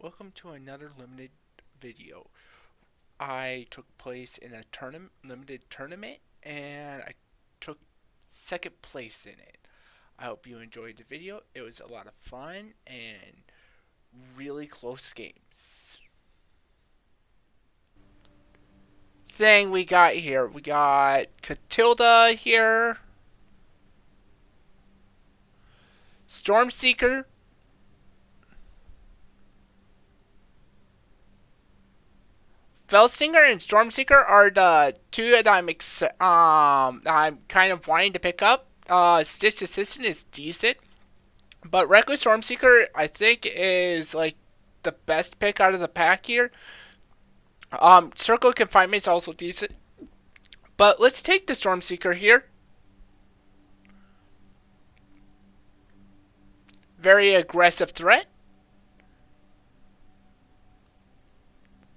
welcome to another limited video. I took place in a limited tournament and I took second place in it. I hope you enjoyed the video. It was a lot of fun and really close games. Thing we got here, we got Catilda here, Stormseeker, Felstinger and Stormseeker are the two that I'm kind of wanting to pick up. Stitch Assistant is decent, but Reckless Stormseeker I think is like the best pick out of the pack here. Circle Confinement is also decent, but let's take the Stormseeker here. Very aggressive threat.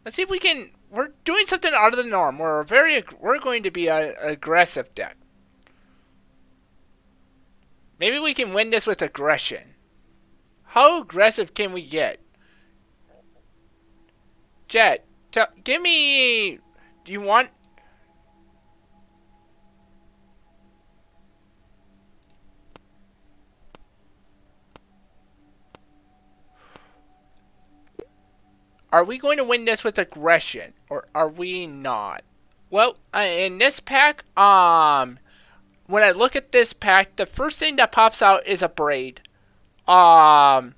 Let's see if we can. We're doing something out of the norm. We're going to be an aggressive deck. Maybe we can win this with aggression. How aggressive can we get? Jet, give me. Do you want? Are we going to win this with aggression, or are we not? Well, in this pack, when I look at this pack, the first thing that pops out is a braid. Then,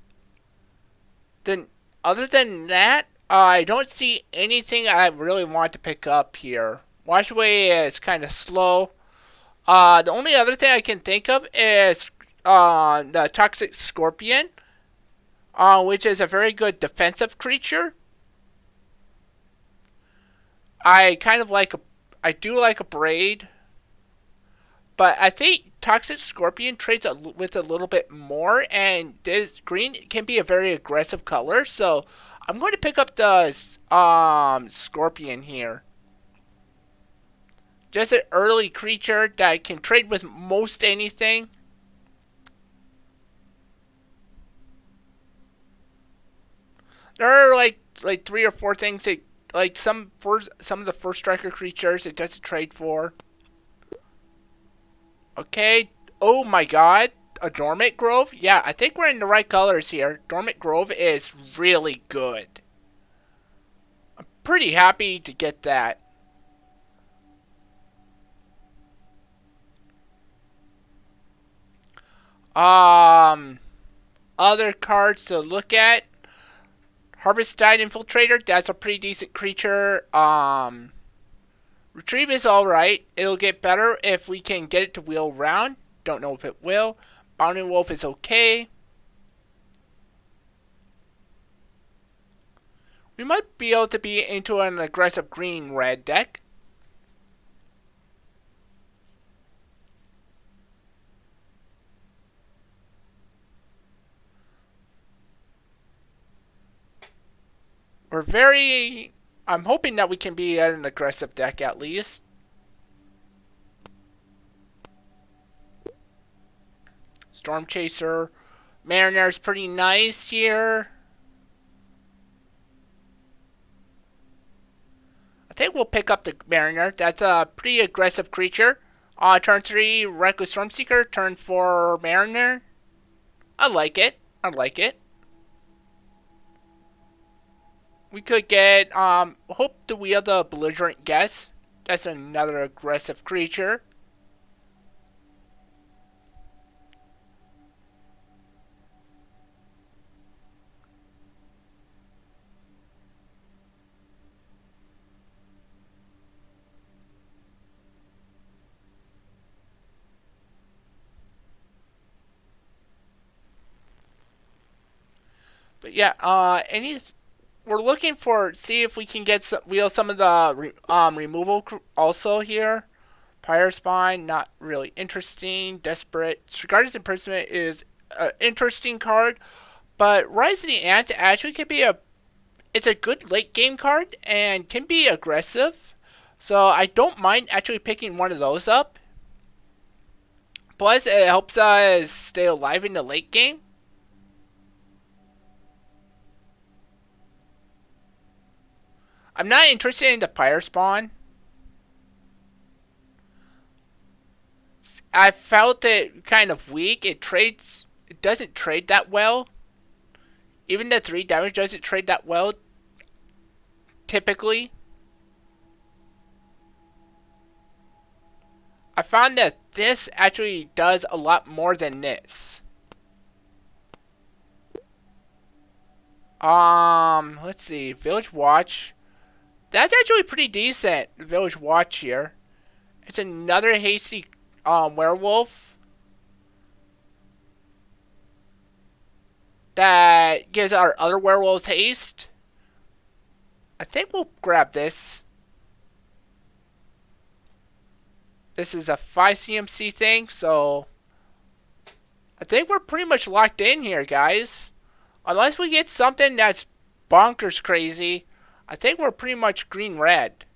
other than that, I don't see anything I really want to pick up here. Wash Away is kind of slow. The only other thing I can think of is the Toxic Scorpion, which is a very good defensive creature. I do like a braid, but I think Toxic Scorpion trades with a little bit more, and this green can be a very aggressive color, so I'm going to pick up the Scorpion here. Just an early creature that can trade with most anything. There are like 3 or 4 things that some of the first striker creatures it doesn't trade for. Okay. Oh my god. A Dormant Grove? Yeah, I think we're in the right colors here. Dormant Grove is really good. I'm pretty happy to get that. Other cards to look at. Harvestine Infiltrator, that's a pretty decent creature. Retrieve is alright. It'll get better if we can get it to wheel round. Don't know if it will. Bounding Wolf is okay. We might be able to be into an aggressive green-red deck. I'm hoping that we can be at an aggressive deck at least. Storm Chaser. Mariner's pretty nice here. I think we'll pick up the Mariner. That's a pretty aggressive creature. Turn 3, Reckless Stormseeker. Turn 4, Mariner. I like it. We could get, hope to wield the Belligerent Guess. That's another aggressive creature. But yeah, we're looking for, see if we can get wheel some of the removal also here. Pyre Spine, not really interesting. Desperate. Guardian's Imprisonment is an interesting card, but Rise of the Ants actually can be it's a good late game card and can be aggressive. So I don't mind actually picking one of those up. Plus, it helps us stay alive in the late game. I'm not interested in the fire spawn. I felt it kind of weak. It doesn't trade that well. Even the 3 damage doesn't trade that well, typically. I found that this actually does a lot more than this. Let's see. Village Watch. That's actually pretty decent. Village Watch here. It's another hasty werewolf that gives our other werewolves haste. I think we'll grab this. This is a 5 CMC thing, so I think we're pretty much locked in here, guys. Unless we get something that's bonkers crazy, I think we're pretty much green-red.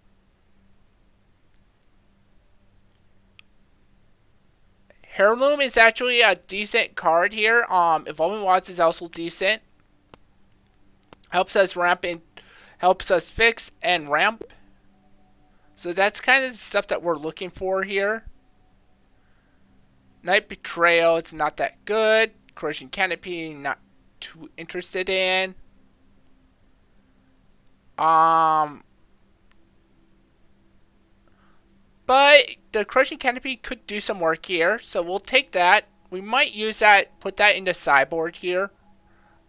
Heirloom is actually a decent card here. Evolving Watts is also decent. Helps us helps us fix and ramp. So that's kind of the stuff that we're looking for here. Night Betrayal, it's not that good. Corrosion Canopy, not too interested in. But the Corrosion Canopy could do some work here, so we'll take that. We might use that, put that into sideboard here.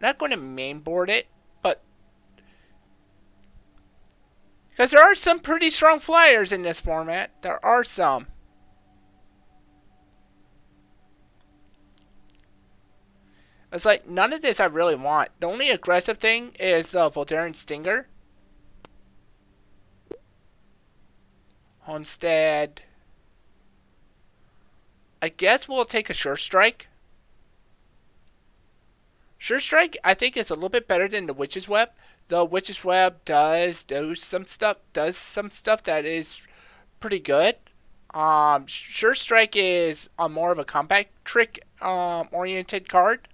Not going to mainboard it, but because there are some pretty strong flyers in this format. There are some. It's like, none of this I really want. The only aggressive thing is the Voldaren Stinger. Homestead. I guess we'll take a Sure Strike. Sure Strike, I think, is a little bit better than the Witch's Web. The Witch's Web does some stuff that is pretty good. Sure Strike is a more of a combat trick oriented card.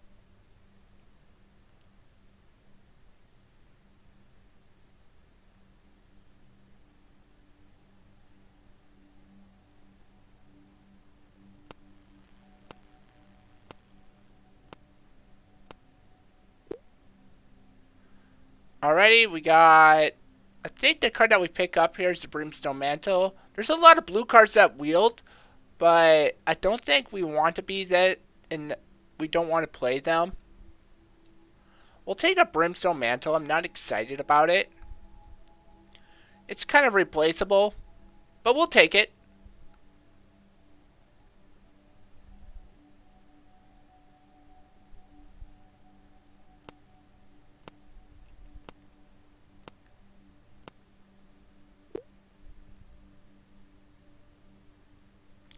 Alrighty, we got... I think the card that we pick up here is the Brimstone Mantle. There's a lot of blue cards that wield, but I don't think we want to be that, and we don't want to play them. We'll take a Brimstone Mantle. I'm not excited about it. It's kind of replaceable, but we'll take it.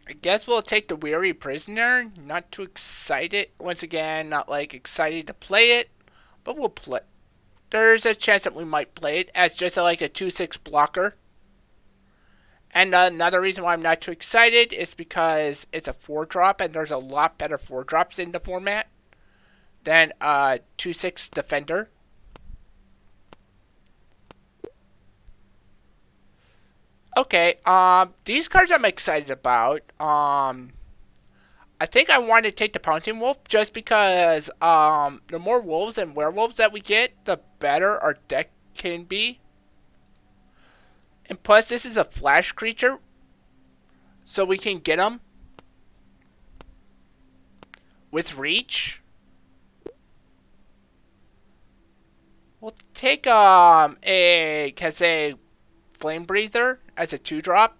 I guess we'll take the Weary Prisoner. Not too excited. Once again, not like excited to play it, but we'll play. There's a chance that we might play it as just like a 2/6 blocker. And another reason why I'm not too excited is because it's a 4-drop, and there's a lot better 4-drops in the format than a 2/6 Defender. Okay, these cards I'm excited about. I think I want to take the Pouncing Wolf just because the more wolves and werewolves that we get, the better our deck can be. And plus, this is a flash creature, so we can get them with reach. We'll take a Flame Breather as a 2-drop.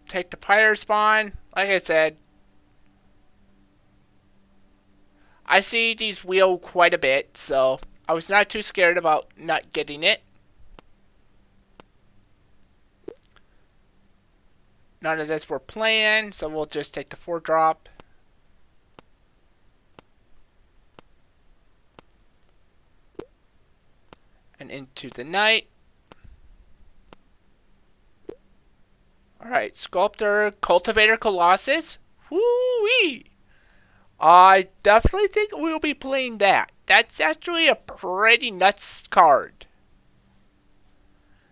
Take the Pyre Spawn. Like I said, I see these wheel quite a bit, so I was not too scared about not getting it. None of this we're playing, so we'll just take the 4-drop. And into the night. Alright, Sculptor, Cultivator Colossus. Woo-wee! I definitely think we'll be playing that. That's actually a pretty nuts card.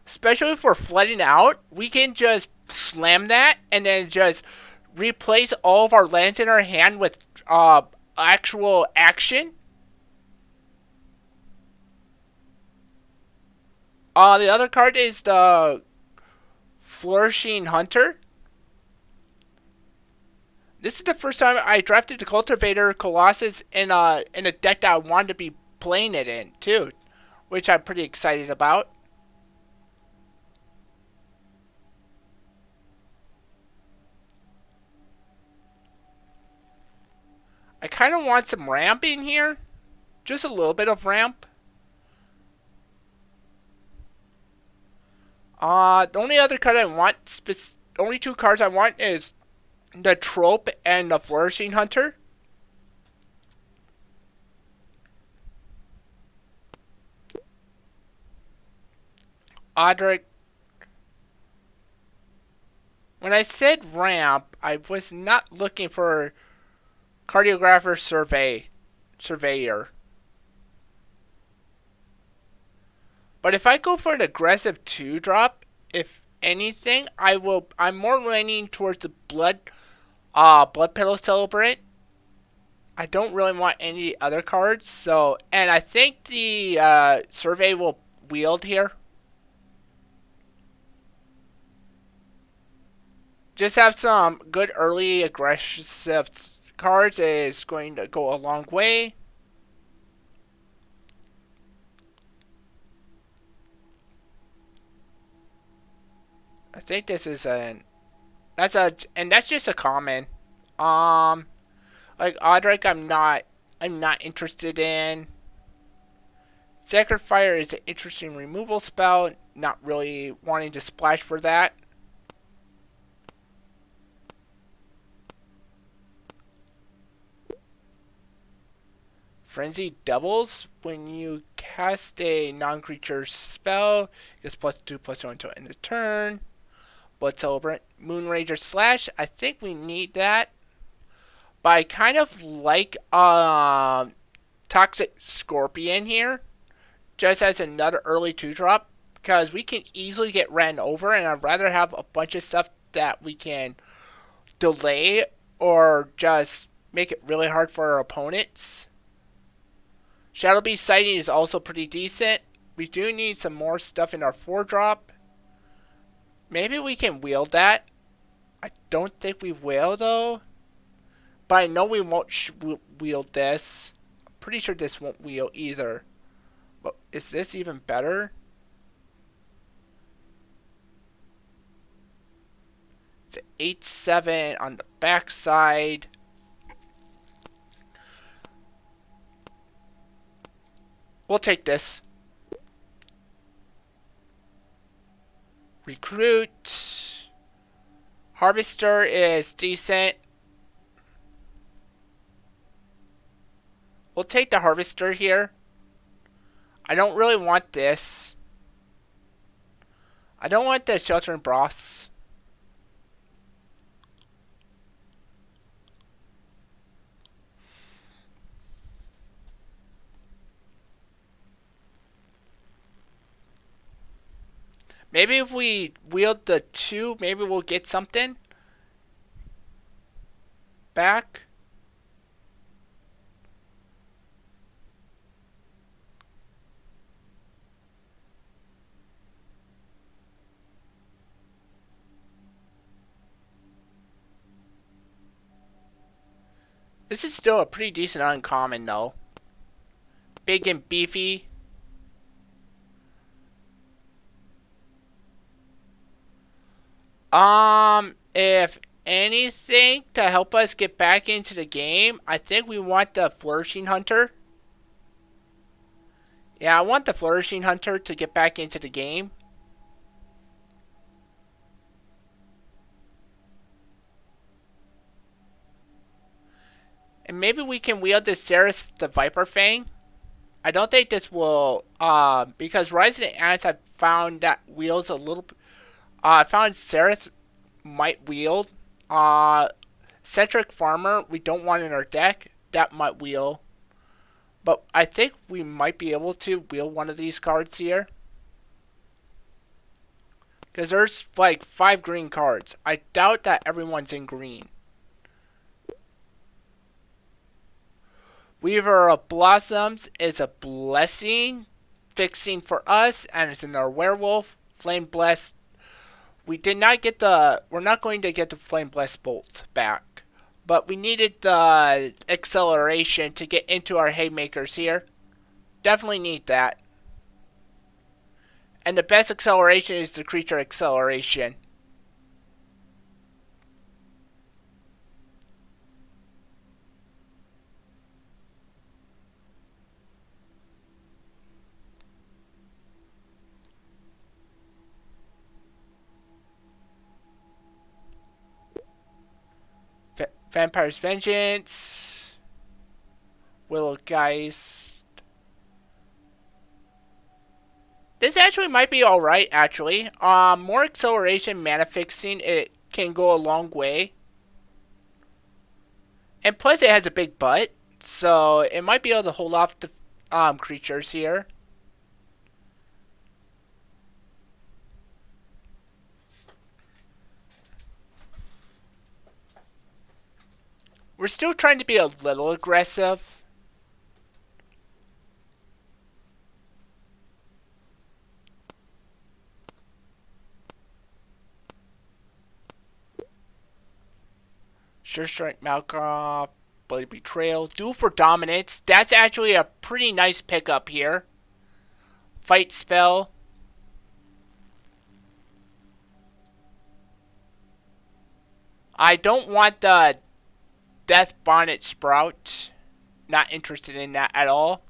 Especially if we're flooding out, we can just slam that and then just replace all of our lands in our hand with actual action. The other card is the Flourishing Hunter. This is the first time I drafted the Cultivator Colossus in a deck that I wanted to be playing it in too, which I'm pretty excited about. I kind of want some ramp in here, just a little bit of ramp. The only other card I want, only two cards I want is the Trope and the Flourishing Hunter. Audric. When I said ramp, I was not looking for Cartographer Surveyor. But if I go for an aggressive 2-drop, if anything, I'm more leaning towards the Blood Petal Celebrant. I don't really want any other cards, and I think the Survey will wield here. Just have some good early aggressive cards is going to go a long way. I think this is that's just a common. Like Audric, I'm not interested in. Sacred Fire is an interesting removal spell. Not really wanting to splash for that. Frenzy doubles when you cast a non-creature spell. It gets +2/+1 until end of turn. Blood Celebrant, Moonrager Slash. I think we need that. But I kind of like Toxic Scorpion here. Just as another early 2-drop. Because we can easily get ran over. And I'd rather have a bunch of stuff that we can delay. Or just make it really hard for our opponents. Shadow Beast Sighting is also pretty decent. We do need some more stuff in our 4-drop. Maybe we can wield that. I don't think we will, though. But I know we won't wield this. I'm pretty sure this won't wield either. But is this even better? It's an 8/7 on the backside. We'll take this. Recruit. Harvester is decent. We'll take the Harvester here. I don't really want this. I don't want the Sheltering Broths. Maybe if we wield the 2, maybe we'll get something back. This is still a pretty decent uncommon, though. Big and beefy. If anything to help us get back into the game, I think we want the Flourishing Hunter. Yeah, I want the Flourishing Hunter to get back into the game. And maybe we can wield the Ceres the Viper Fang. I don't think this will, because Rise of the Ants I found that wields a little, I found Ceres might wield. Centric Farmer, we don't want in our deck. That might wheel. But I think we might be able to wheel one of these cards here. Because there's like 5 green cards. I doubt that everyone's in green. Weaver of Blossoms is a blessing. Fixing for us. And it's in our Werewolf. Flame Blessed. We're not going to get the Flame Blessed bolts back. But we needed the acceleration to get into our haymakers here. Definitely need that. And the best acceleration is the creature acceleration. Vampire's Vengeance. Will Geist. This actually might be alright, actually. More acceleration, mana fixing, it can go a long way. And plus it has a big butt, so it might be able to hold off the creatures here. We're still trying to be a little aggressive. Sure Strike Malkoff, Bloody Betrayal. Duel for Dominance. That's actually a pretty nice pickup here. Fight Spell. I don't want the Death Bonnet Sprout. Not interested in that at all.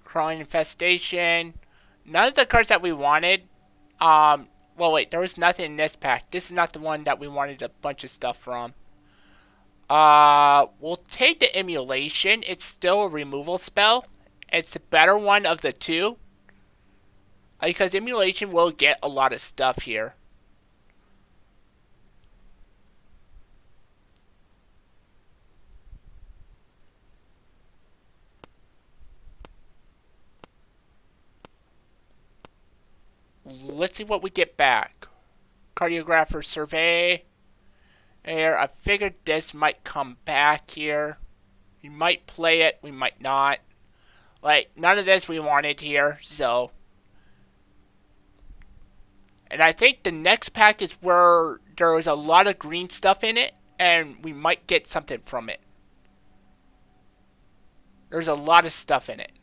Crawling Infestation. None of the cards that we wanted. Well, wait, there was nothing in this pack. This is not the one that we wanted a bunch of stuff from. We'll take the Emulation. It's still a removal spell. It's the better one of the two. Because Emulation will get a lot of stuff here. Let's see what we get back. Cardiographer Survey. There, I figured this might come back here. We might play it, we might not. Like, none of this we wanted here, so. And I think the next pack is where there was a lot of green stuff in it, and we might get something from it. There's a lot of stuff in it.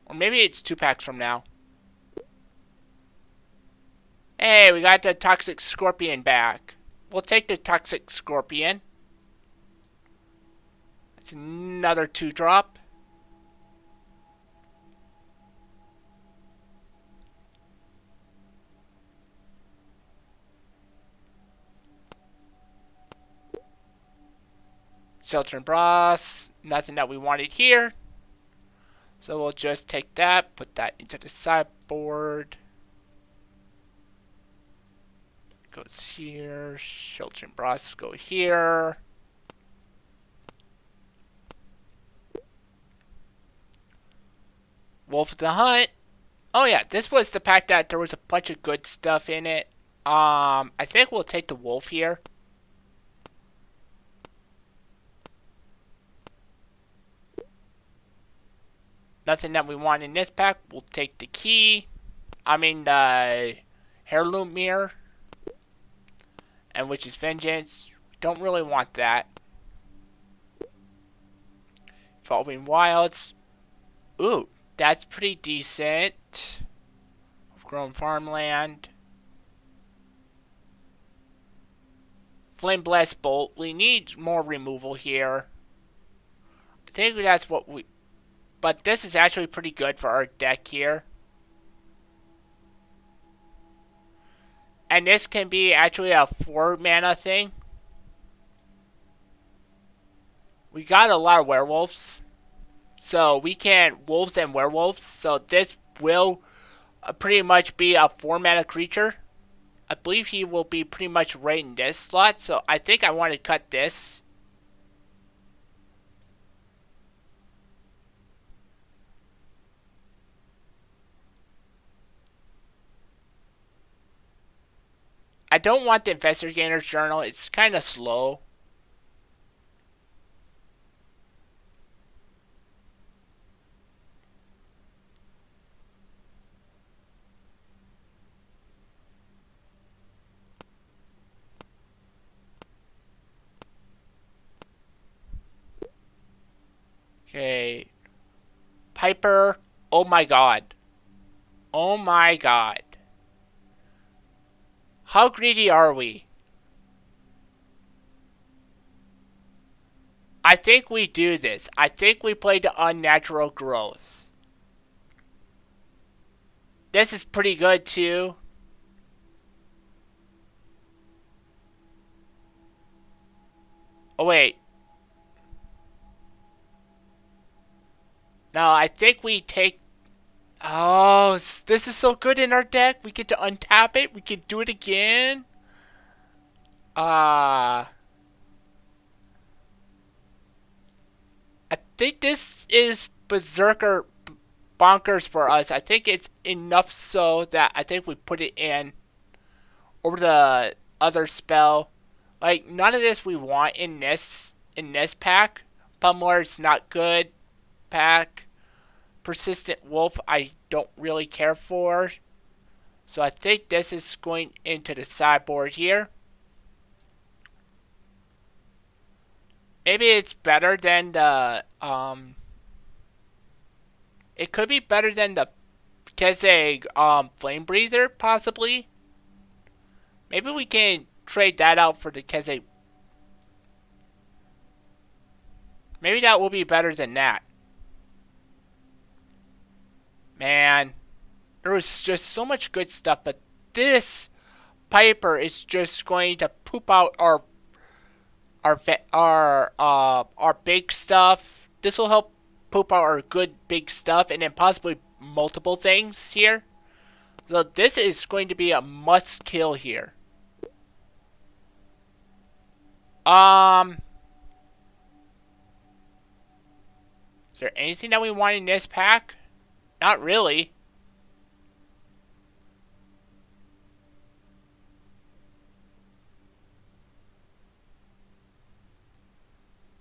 Or maybe it's 2 packs from now. Hey, we got the Toxic Scorpion back. We'll take the Toxic Scorpion. That's another 2-drop. Shelter and Brass. Nothing that we wanted here. So we'll just take that, put that into the sideboard. Goes here. Shelter and Brass go here. Wolf of the Hunt. Oh yeah, this was the pack that there was a bunch of good stuff in it. I think we'll take the wolf here. Nothing that we want in this pack. We'll take the key. I mean the Heirloom Mirror. And Witch's Vengeance. We don't really want that. Evolving Wilds. Ooh, that's pretty decent. Grown Farmland. Flame Blast Bolt. We need more removal here. I think that's what we... But this is actually pretty good for our deck here. And this can be actually a 4 mana thing. We got a lot of werewolves. So we can wolves and werewolves. So this will pretty much be a 4 mana creature. I believe he will be pretty much right in this slot. So I think I want to cut this. I don't want the Investigator's Journal. It's kind of slow. Okay. Piper. Oh my god. Oh my god. How greedy are we? I think we do this. I think we play the unnatural growth. This is pretty good too. Oh wait. No, I think we take... Oh, this is so good in our deck. We get to untap it. We can do it again. I think this is Berserker bonkers for us. I think it's enough so that I think we put it in over the other spell. Like, none of this we want in this pack. Pummeler's not good. Pack. Persistent Wolf I don't really care for. So I think this is going into the sideboard here. Maybe it's better than the it could be better than the Keze Flame Breather, possibly. Maybe we can trade that out for the Keze. Maybe that will be better than that. Man, there was just so much good stuff, but this Piper is just going to poop out our big stuff. This will help poop out our good big stuff, and then possibly multiple things here. So this is going to be a must kill here. Is there anything that we want in this pack? Not really.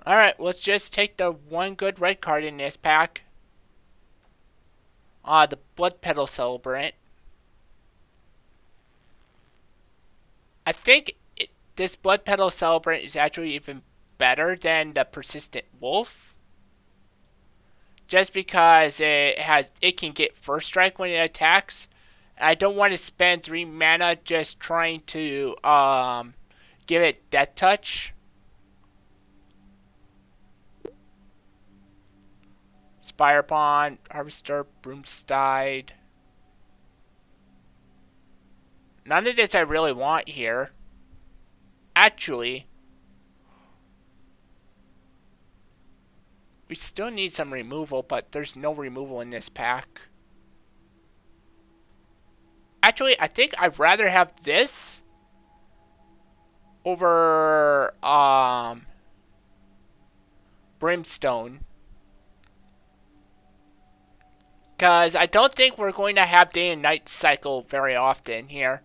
Alright, let's just take the one good red card in this pack. The Blood Petal Celebrant. I think this Blood Petal Celebrant is actually even better than the Persistent Wolf. Just because it can get first strike when it attacks. I don't want to spend 3 mana just trying to give it Death Touch. Spirebond, Harvester, Broomstide. None of this I really want here. Actually, we still need some removal, but there's no removal in this pack. Actually, I think I'd rather have this over Brimstone. Because I don't think we're going to have day and night cycle very often here.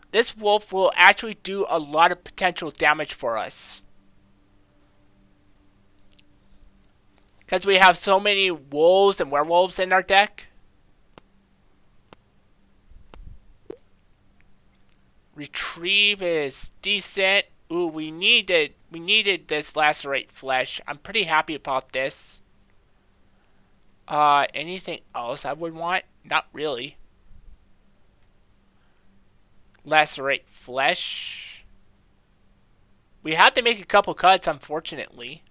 This wolf will actually do a lot of potential damage for us. Because we have so many wolves and werewolves in our deck. Retrieve is decent. Ooh, we needed this Lacerate Flesh. I'm pretty happy about this. Anything else I would want? Not really. Lacerate Flesh. We have to make a couple cuts, unfortunately.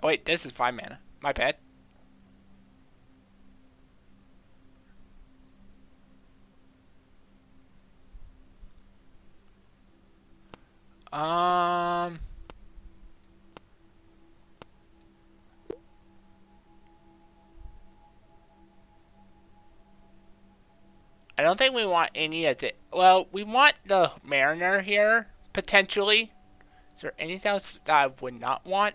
Oh, wait, this is 5 mana. My bad. Um, I don't think we want any of it. Well, we want the Mariner here, potentially. Is there anything else that I would not want?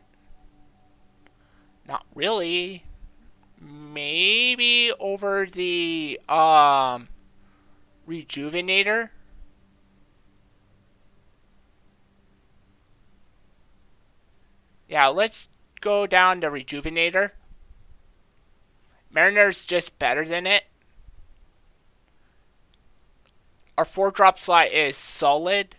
Not really. Maybe over the Rejuvenator. Yeah, let's go down to Rejuvenator. Mariner's just better than it. Our 4-drop slot is solid.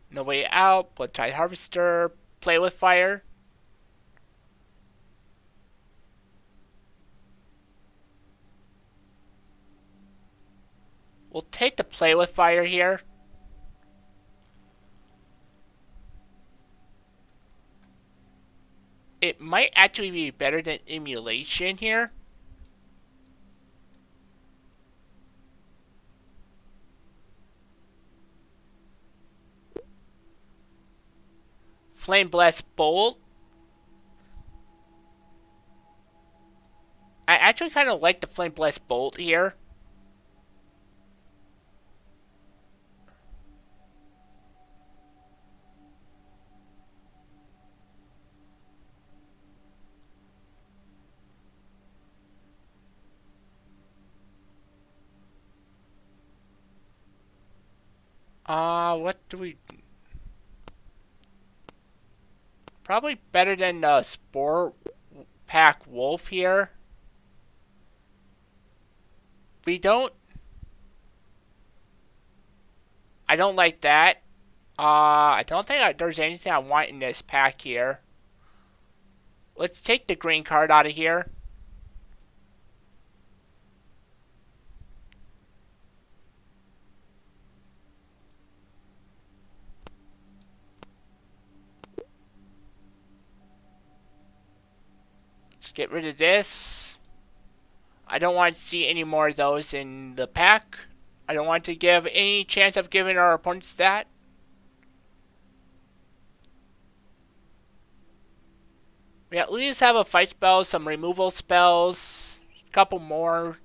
No Way Out, Bloodtide Harvester, Play with Fire. We'll take the Play with Fire here. It might actually be better than Emulation here. Flame Blast Bolt. I actually kind of like the Flame Blast Bolt here. What do we... Probably better than the Spore Pack Wolf here. We don't... I don't like that. I don't think there's anything I want in this pack here. Let's take the green card out of here. Let's get rid of this. I don't want to see any more of those in the pack. I don't want to give any chance of giving our opponents that. We at least have a fight spell, some removal spells, a couple more.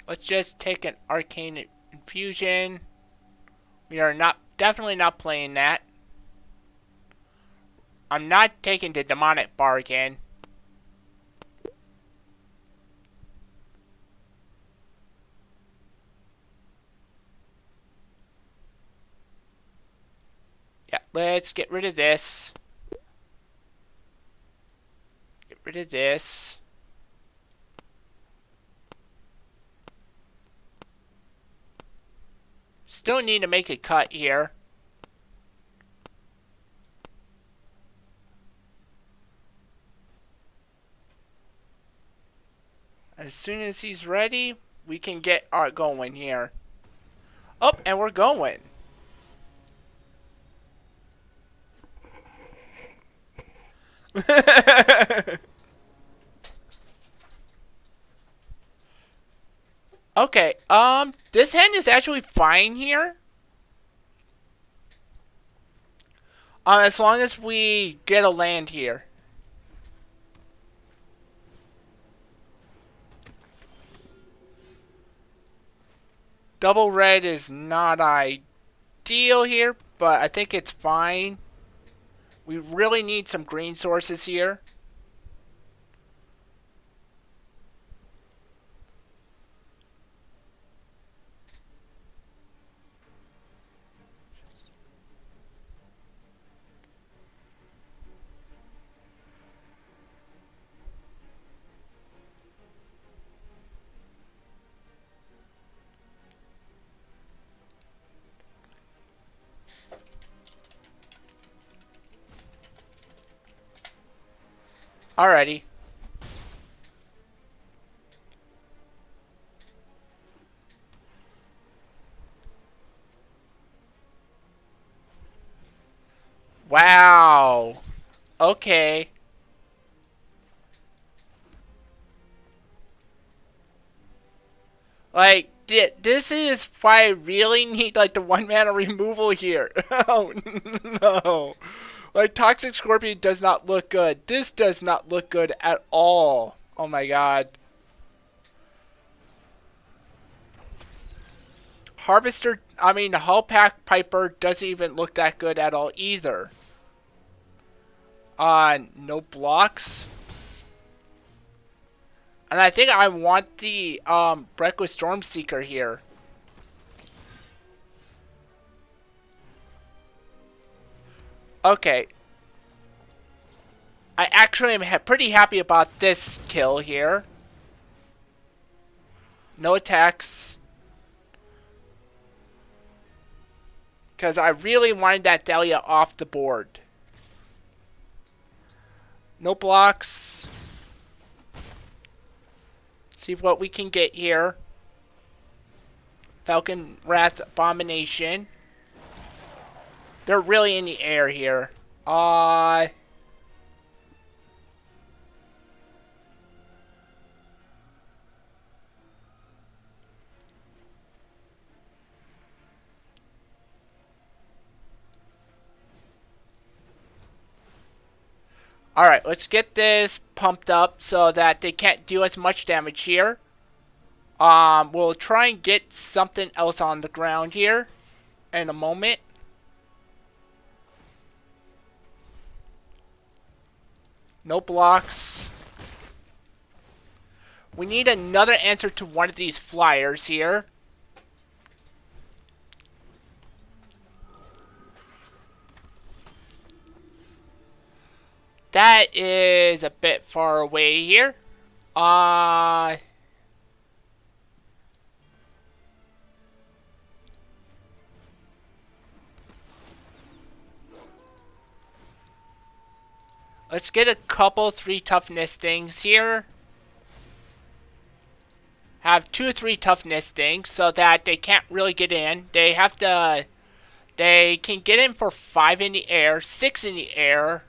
Let's just take an Arcane Infusion. We are definitely not playing that. I'm not taking the Demonic Bargain. Yeah, let's get rid of this. Get rid of this. Still need to make a cut here. As soon as he's ready, we can get going here. Oh, and we're going. Okay, this hand is actually fine here. As long as we get a land here. Double red is not ideal here, but I think it's fine. We really need some green sources here. Alrighty. Wow. Okay. Like, this is why I really need, like, the one mana removal here. Oh, no. Like, Toxic Scorpion does not look good. This does not look good at all. Oh my god. Hullpack Piper doesn't even look that good at all either. No blocks. And I think I want the, Reckless Stormseeker here. Okay. I actually am pretty happy about this kill here. No attacks. Because I really wanted that Dahlia off the board. No blocks. See what we can get here. Falcon Wrath Abomination. They're really in the air here. Alright, let's get this pumped up so that they can't do as much damage here. We'll try and get something else on the ground here in a moment. No blocks. We need another answer to one of these flyers here. That is a bit far away here. Let's get a couple 3 toughness things here. Have 2 or 3 toughness things so that they can't really get in. They have to... They can get in for 5 in the air, 6 in the air.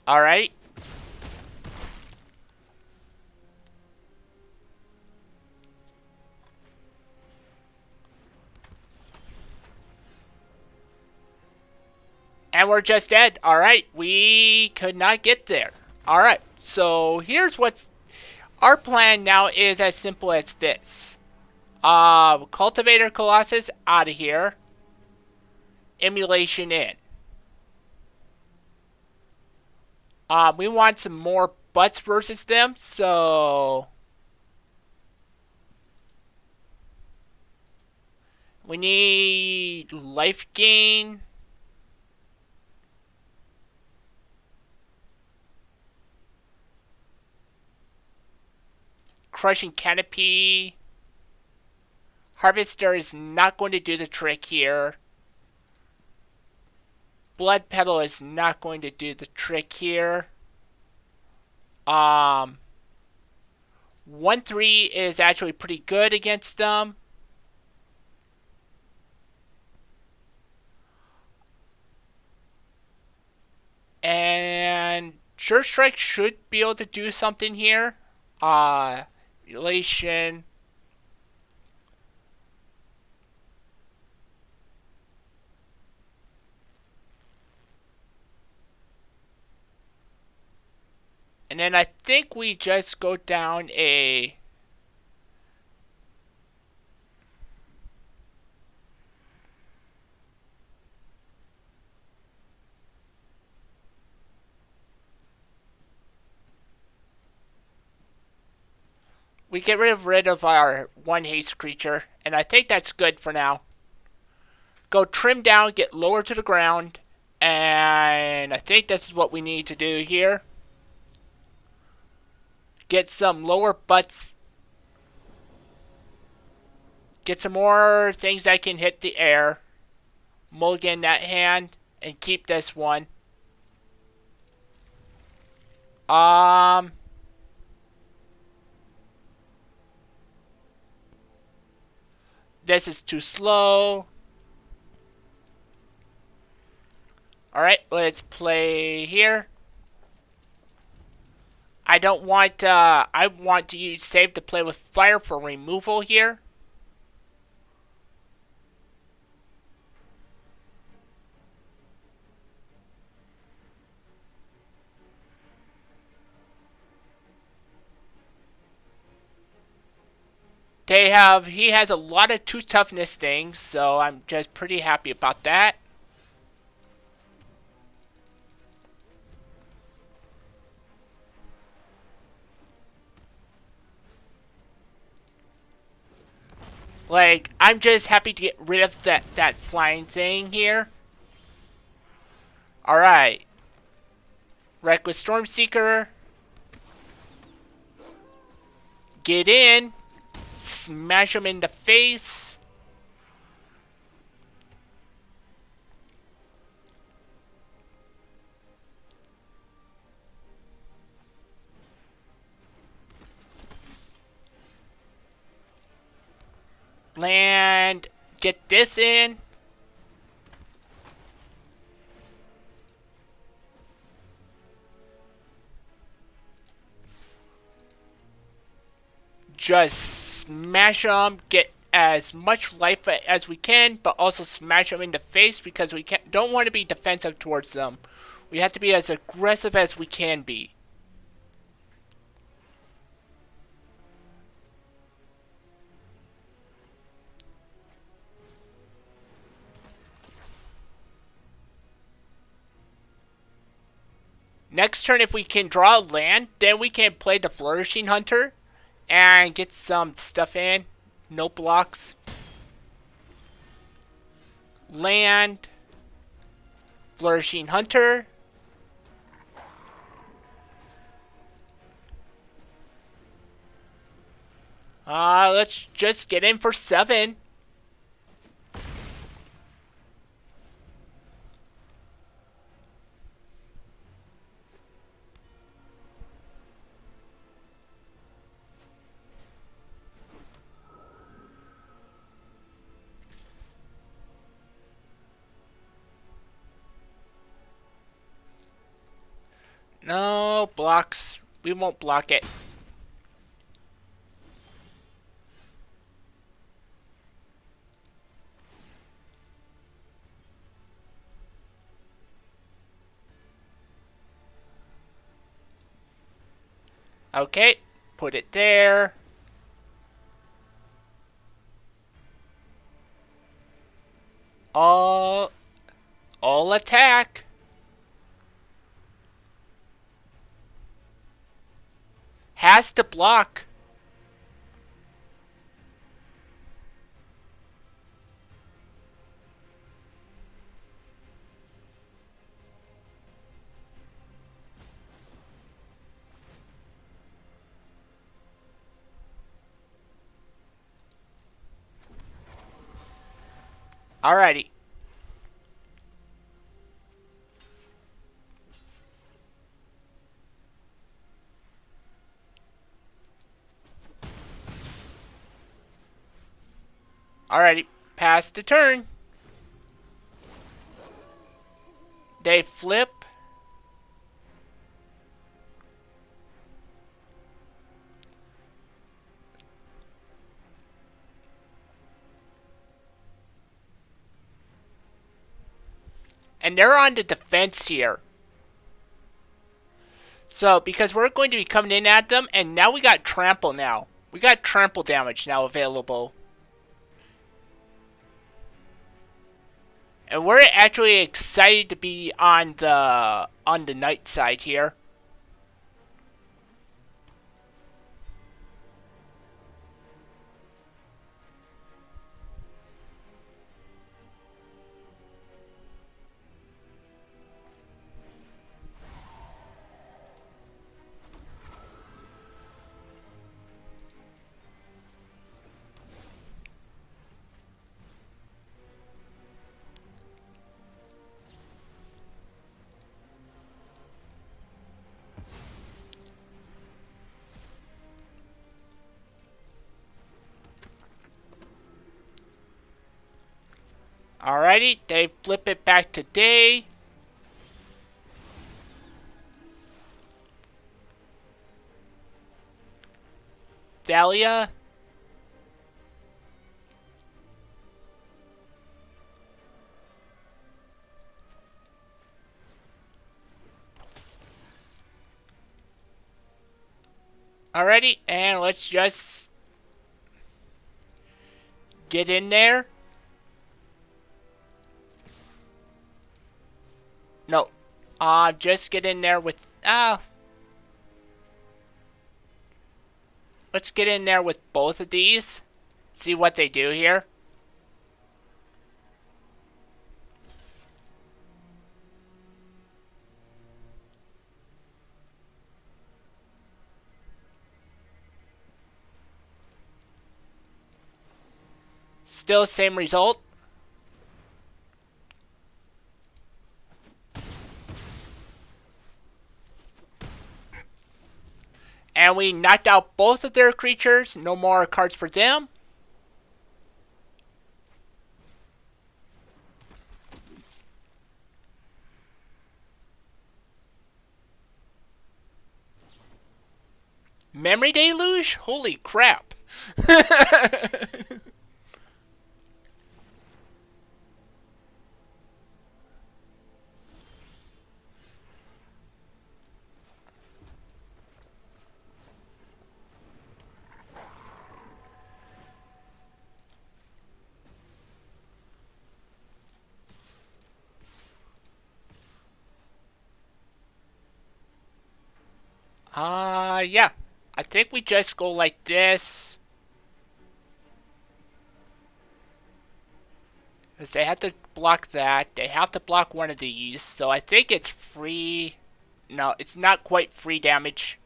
Alright. And we're just dead. Alright, we could not get there. Alright, so here's what's... Our plan now is as simple as this. Cultivator Colossus out of here. Emulation in. We want some more butts versus them, so... We need life gain. Crushing Canopy. Harvester is not going to do the trick here. Blood Petal is not going to do the trick here. 1-3 is actually pretty good against them. And Sure Strike should be able to do something here. Relation. And then I think we just go down a... We get rid of our 1 haste creature, and I think that's good for now. go trim down, get lower to the ground, and I think this is what we need to do here. Get some lower butts. Get some more things that can hit the air. Mulligan that hand and keep this one. This is too slow. Alright, let's play here. I don't want, I want to use save to play with fire for removal here. He has a lot of 2 toughness things, so I'm just pretty happy about that. Like, I'm just happy to get rid of that flying thing here. Alright. Wreck with Stormseeker. Get in. Smash him in the face. Land. Get this in. Just smash them, get as much life as we can, but also smash them in the face because we don't want to be defensive towards them. We have to be as aggressive as we can be. Next turn, if we can draw land, then we can play the Flourishing Hunter and get some stuff in. No blocks. Land. Flourishing Hunter. Let's just get in for 7. No blocks. We won't block it. Okay, put it there. All attack. Has to block. Alrighty. Alrighty. Pass the turn. They flip. And they're on the defense here. So, because we're going to be coming in at them, and now we got trample now. We got trample damage now available. And we're actually excited to be on the night side here. Alrighty, they flip it back to day. Dahlia. Alrighty, and let's just get in there. No, just get in there with, let's get in there with both of these. See what they do here. Still same result. And we knocked out both of their creatures. No more cards for them. Memory deluge? Holy crap. Yeah. I think we just go like this. Because they have to block that. They have to block one of these. So I think it's free. No, it's not quite free damage.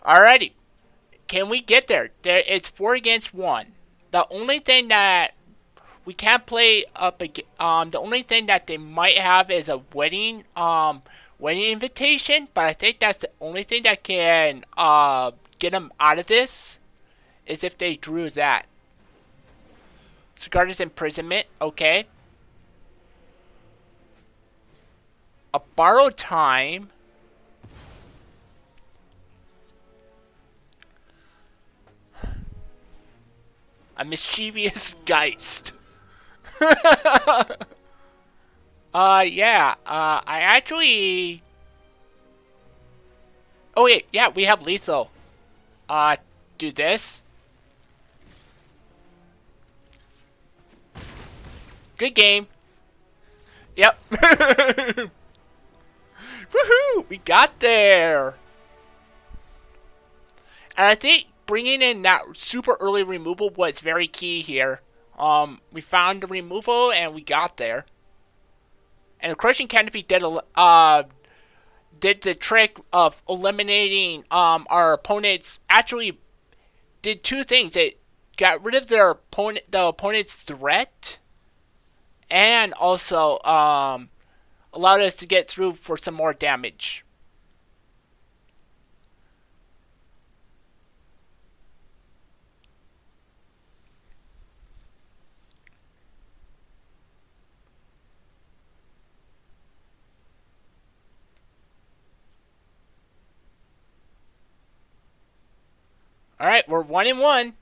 Alrighty. Can we get there? It's 4 against 1. The only thing that we can't play up again, the only thing that they might have is a wedding invitation, but I think that's the only thing that can get them out of this is if they drew that. Cigar's imprisonment, okay. A borrowed time. A mischievous Geist. Yeah. I actually. Oh wait, yeah, we have lethal. Do this. Good game. Yep. Woohoo! We got there. And I think bringing in that super early removal was very key here. We found the removal and we got there. And the crushing canopy did the trick of eliminating our opponents. Actually, did two things. It got rid of the opponent's threat, and also allowed us to get through for some more damage. Alright, we're 1-1.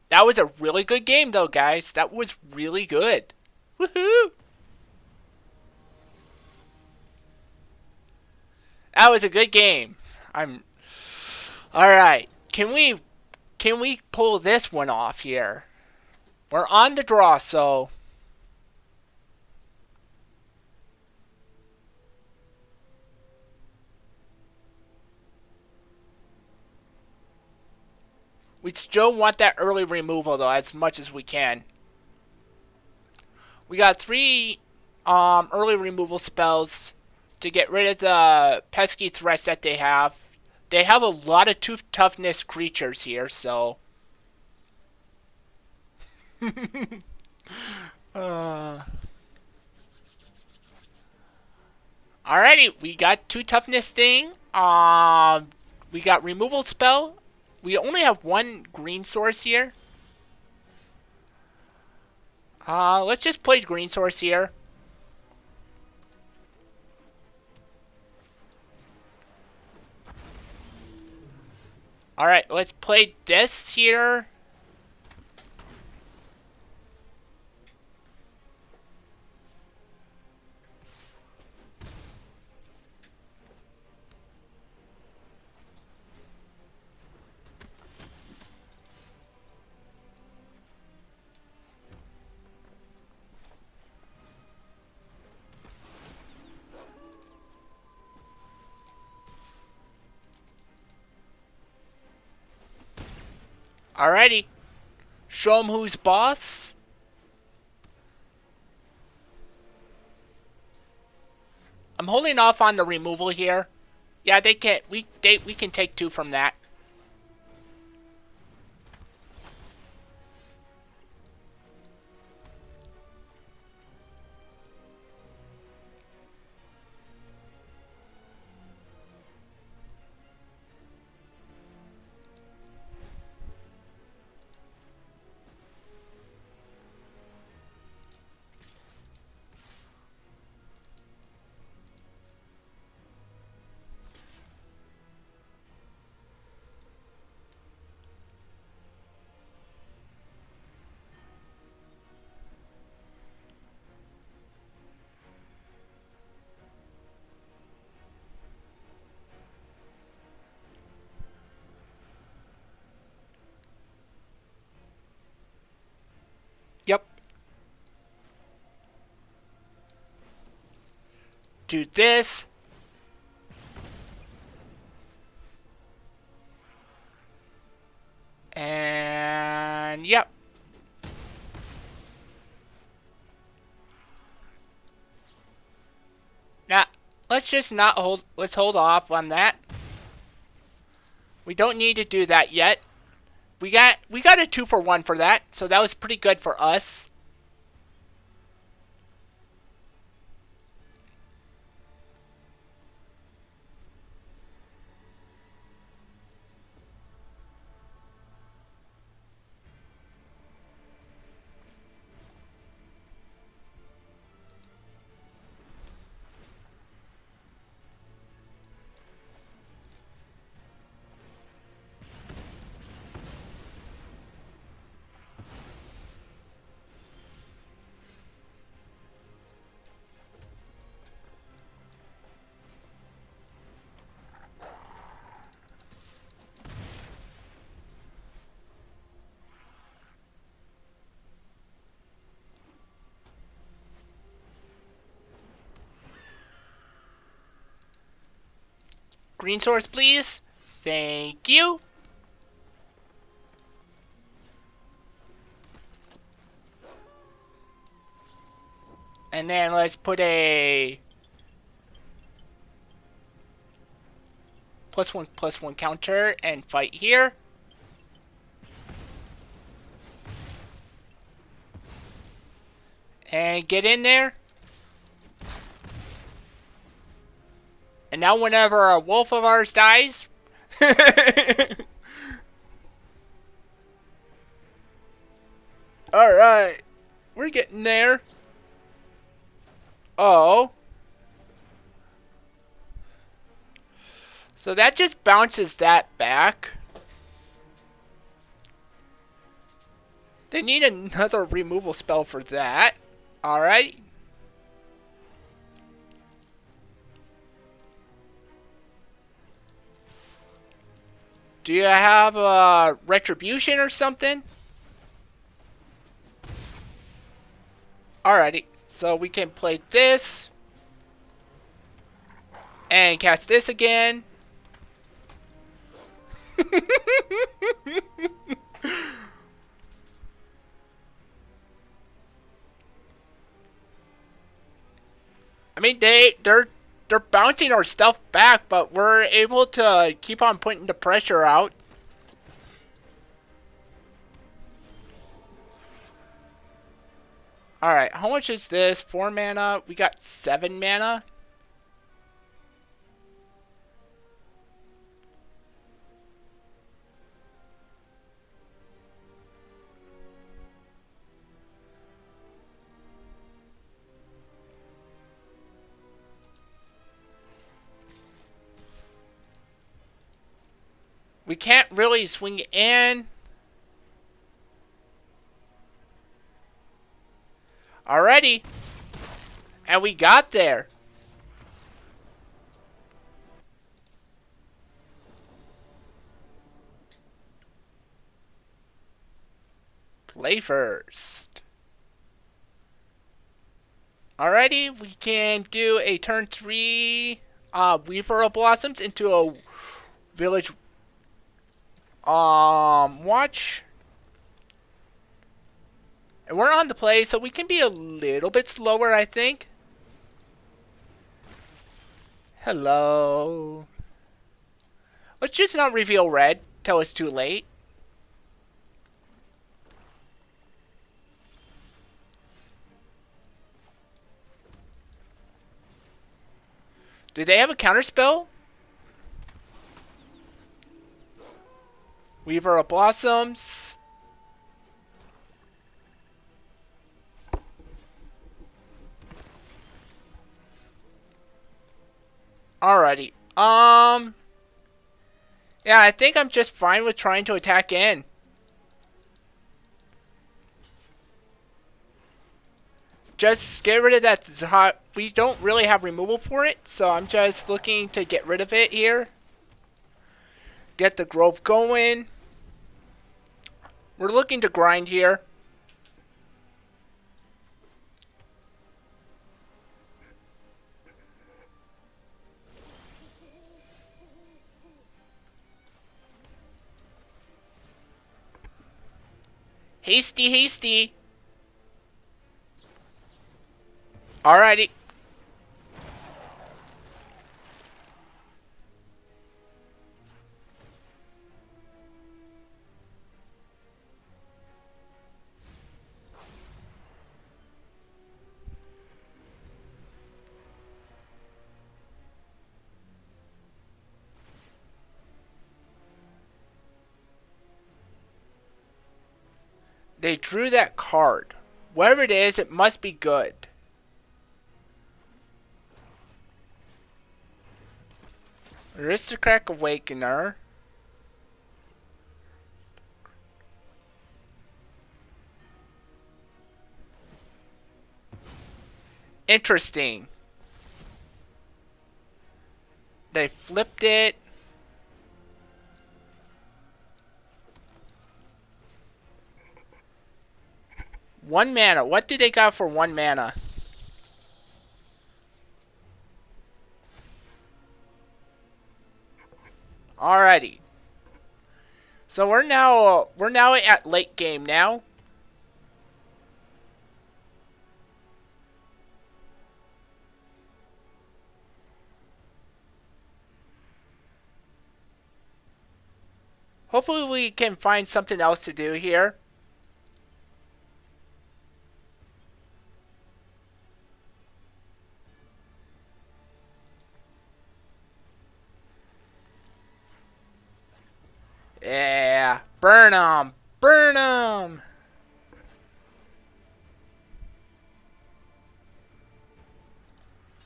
That was a really good game, though, guys. That was really good. Woohoo! That was a good game. Alright. Can we pull this one off here? We're on the draw, so we still want that early removal, though, as much as we can. We got 3 early removal spells to get rid of the pesky threats that they have. They have a lot of toughness creatures here, so uh, Alrighty, we got 2 toughness thing. We got removal spell. We only have 1 green source here. Let's just play green source here. Alright, let's play this here. Alrighty. Show 'em who's boss. I'm holding off on the removal here. Yeah, they can. We can take 2 from that. Yep. Do this. And yep. Now, let's just not hold. Let's hold off on that. We don't need to do that yet. We got a 2-for-1 for that, so that was pretty good for us. Green source, please. Thank you. And then let's put a +1/+1 counter and fight here. And get in there. And now whenever a wolf of ours dies... Alright. We're getting there. Oh. So that just bounces that back. They need another removal spell for that. Alright. Do you have a retribution or something? Alrighty. So we can play this. And cast this again. I mean, they're bouncing our stuff back, but we're able to keep on putting the pressure out. Alright, how much is this? 4 mana. We got 7 mana. We can't really swing it in. Alrighty. And we got there. Play first. Alrighty, we can do a turn 3 Weaver of Blossoms into a village watch. And we're on the play, so we can be a little bit slower, I think. Hello. Let's just not reveal red till it's too late. Do they have a counterspell? Weaver of Blossoms. Alrighty. Yeah, I think I'm just fine with trying to attack in. Just get rid of that. We don't really have removal for it, so I'm just looking to get rid of it here. Get the grove going. We're looking to grind here. Hasty, hasty. Alrighty. They drew that card. Whatever it is, it must be good. Aristocrat Awakener. Interesting. They flipped it. One mana. What do they got for 1 mana? Alrighty. So we're now at late game now. Hopefully we can find something else to do here. Yeah, burn them! Burn them!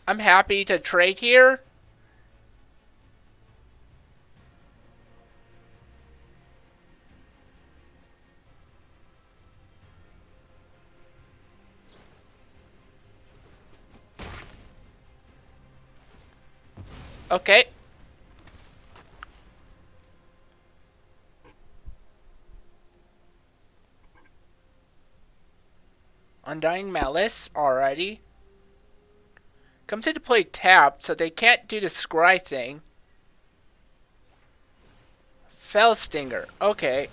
I'm happy to trade here. Okay. Undying Malice, alrighty. Comes into play tapped, so they can't do the scry thing. Fell Stinger, okay.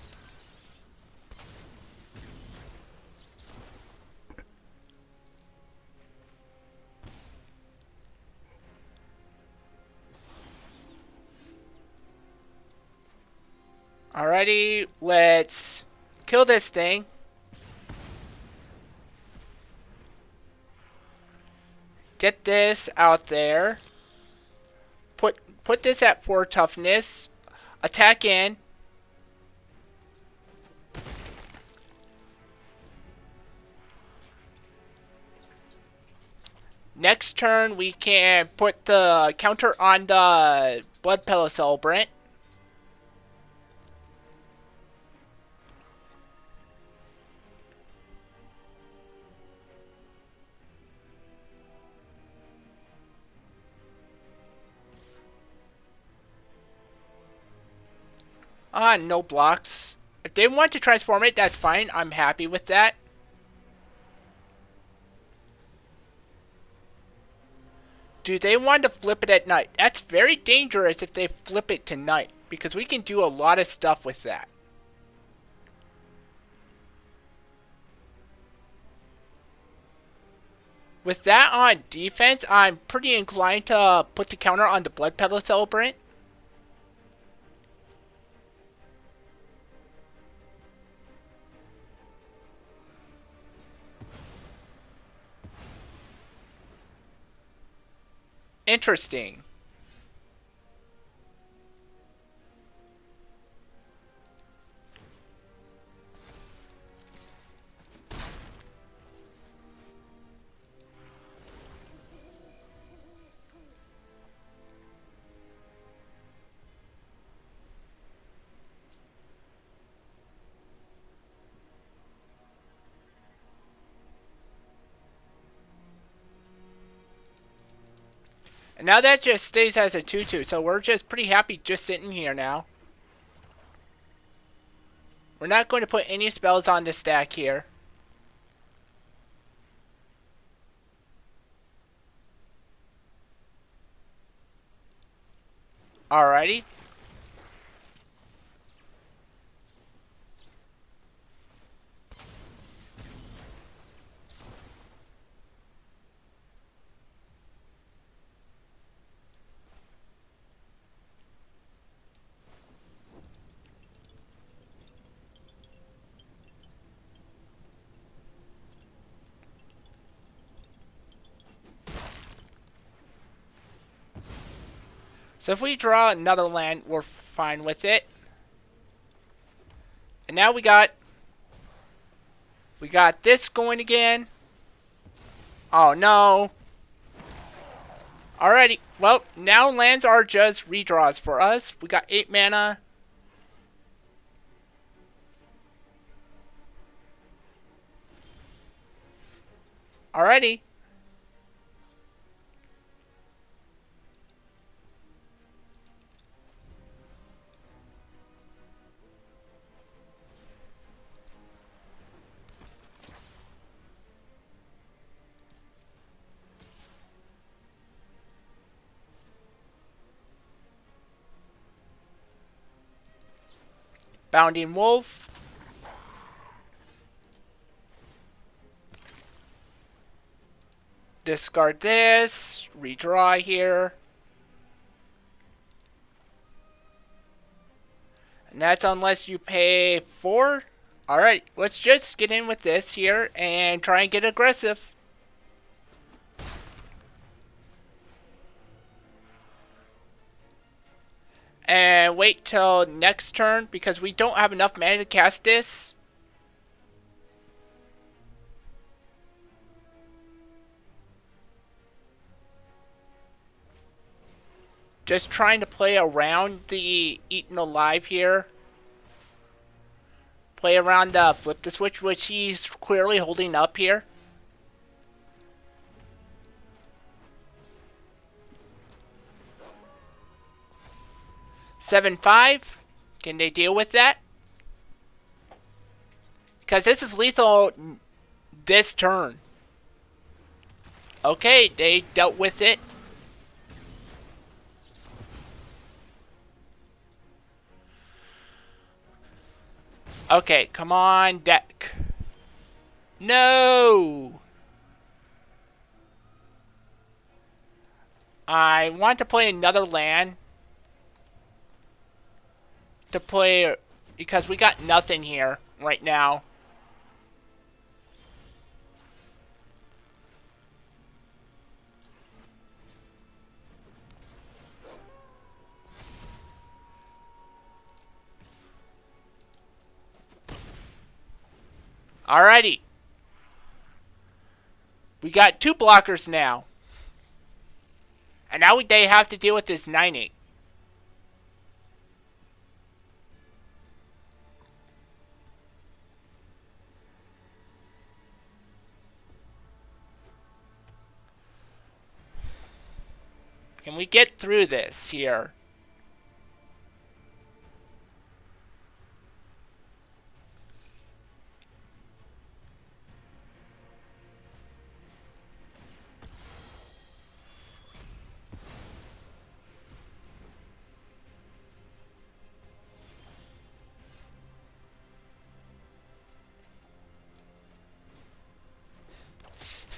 Alrighty, let's kill this thing. get this out there. Put this at 4 toughness. Attack in. Next turn, we can put the counter on the Blood Pillow Celebrant. No blocks. If they want to transform it, that's fine. I'm happy with that. Do they want to flip it at night? That's very dangerous if they flip it to night, because we can do a lot of stuff with that. With that on defense, I'm pretty inclined to put the counter on the Blood Petal Celebrant. Interesting. And now that just stays as a 2-2, so we're just pretty happy just sitting here now. We're not going to put any spells on the stack here. Alrighty. So if we draw another land, we're fine with it. And now we got this going again. Oh no. Alrighty. Well, now lands are just redraws for us. We got 8 mana. Alrighty. Bounding Wolf. Discard this. Redraw here. And that's unless you pay 4. Alright, let's just get in with this here and try and get aggressive. And wait till next turn because we don't have enough mana to cast this. Just trying to play around the Eaten Alive here. Play around the Flip the Switch, which he's clearly holding up here. Seven, 5. Can they deal with that? Because this is lethal this turn. Okay, they dealt with it. Okay, come on, deck. No! I want to play another land. To play because we got nothing here right now. Alrighty. We got 2 blockers now. And now they have to deal with this 9-8. Can we get through this here?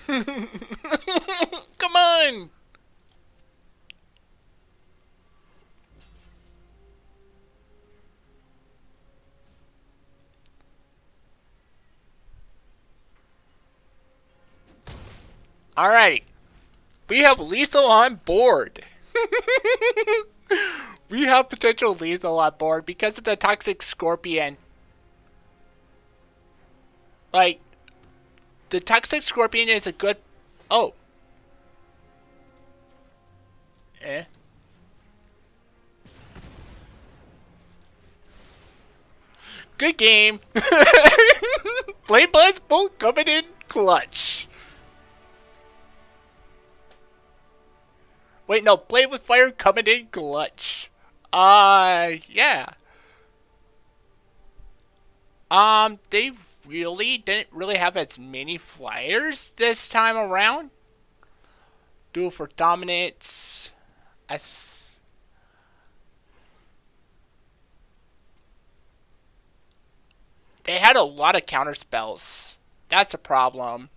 Come on! Alrighty. We have lethal on board. We have potential lethal on board because of the toxic scorpion. Like, the toxic scorpion is a good... Oh. Eh. Good game. Flame Blast Bolt coming in clutch. Wait, no. Blade with Fire coming in clutch. Yeah. They really didn't really have as many flyers this time around. Duel for dominance. They had a lot of counter spells. That's a problem.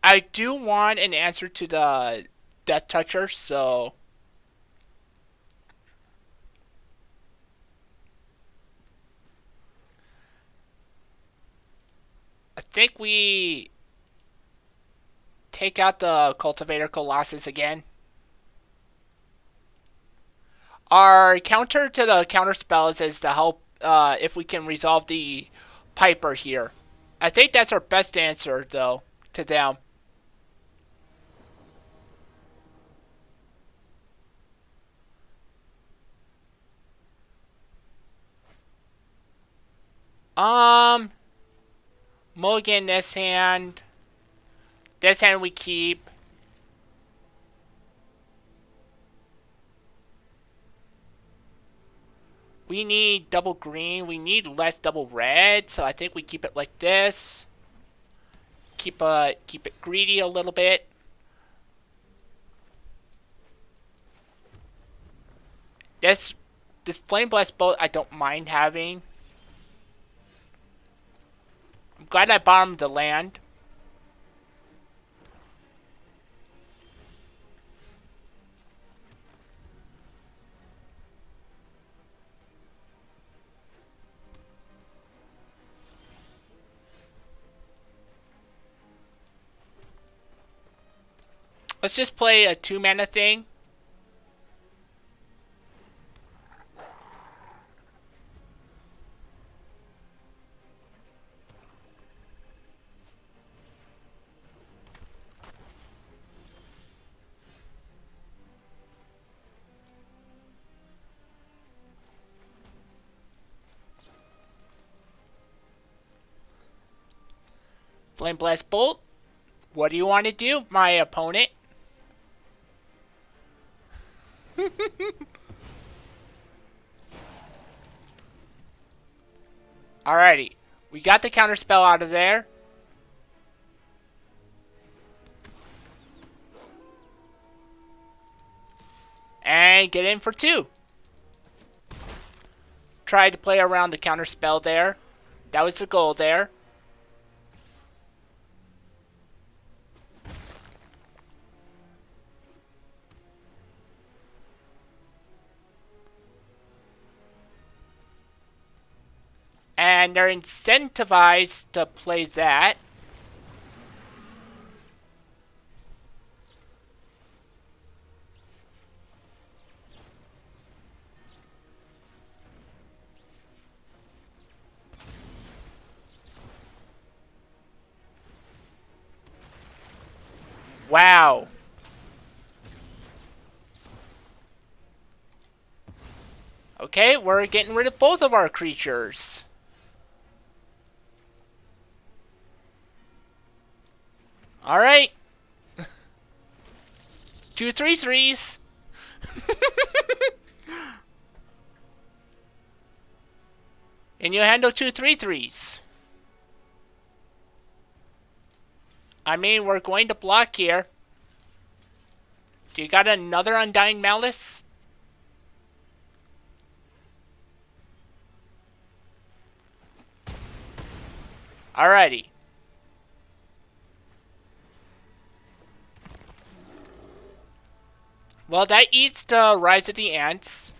I do want an answer to the Death Toucher, so... I think we take out the Cultivator Colossus again. Our counter to the counter spells is to help if we can resolve the Piper here. I think that's our best answer, though, to them. Mulligan this hand. This hand we keep. We need double green. We need less double red, so I think we keep it like this. Keep it greedy a little bit. This Flame Blast Bolt I don't mind having. I'm glad I bombed the land. Let's just play a 2-mana thing. Flame Blast Bolt. What do you want to do, my opponent? Alrighty. We got the counter spell out of there. And get in for 2. Tried to play around the counter spell there. That was the goal there. And they're incentivized to play that. Wow. Okay, we're getting rid of both of our creatures. Alright. 2/3/3s. And you handle 2/3/3s. I mean, we're going to block here. Do you got another Undying Malice? Alrighty. Well, that eats the Rise of the Ants.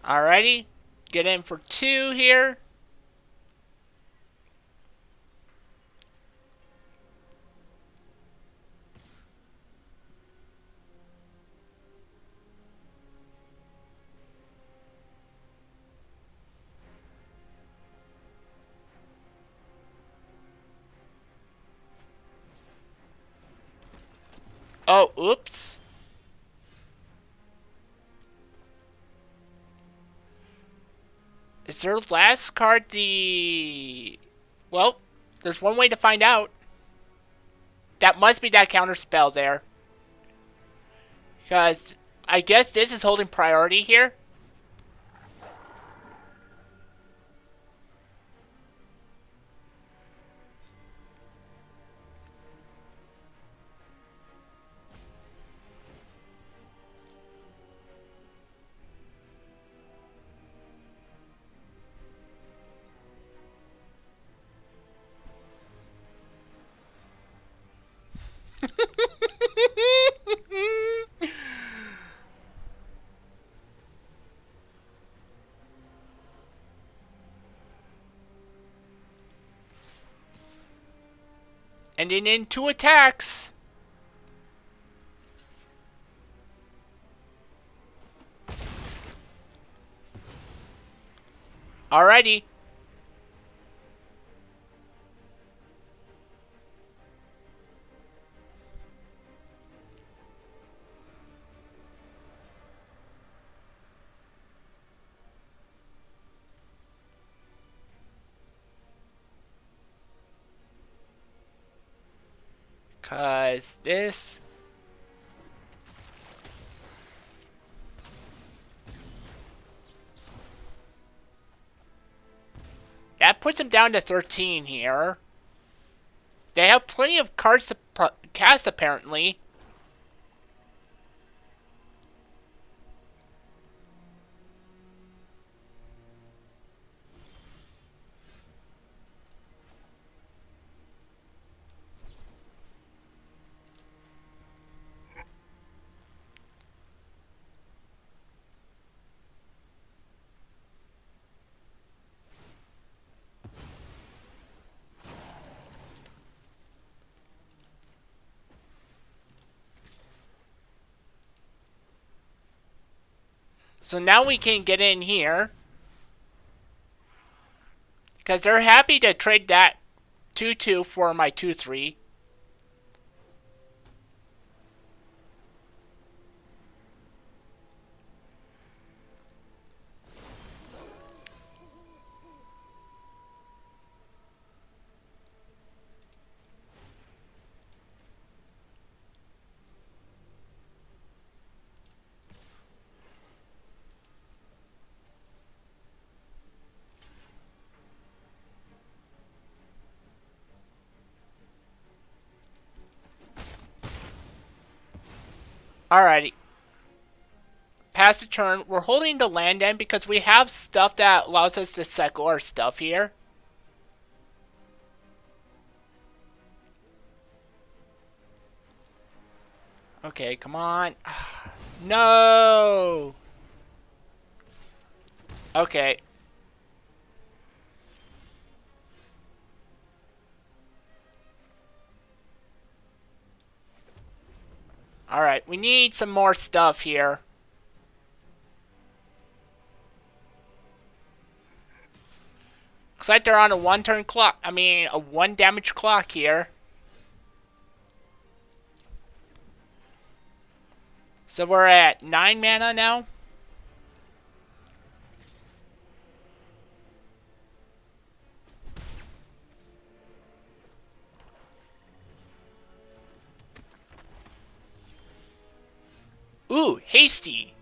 Alrighty. Get in for 2 here. Oh, oops. Is their last card the... Well, there's one way to find out. That must be that counter spell there. Because I guess this is holding priority here. Ending in 2 attacks. Alrighty. Cause this... That puts him down to 13 here. They have plenty of cards to cast, apparently. So now we can get in here. Because they're happy to trade that 2/2 for my 2/3. Alrighty. Pass the turn. We're holding the land end because we have stuff that allows us to cycle our stuff here. Okay, come on. No! Okay. Alright, we need some more stuff here. Looks like they're on a 1-turn clock. I mean, a 1-damage clock here. So we're at 9 mana now. Ooh, hasty.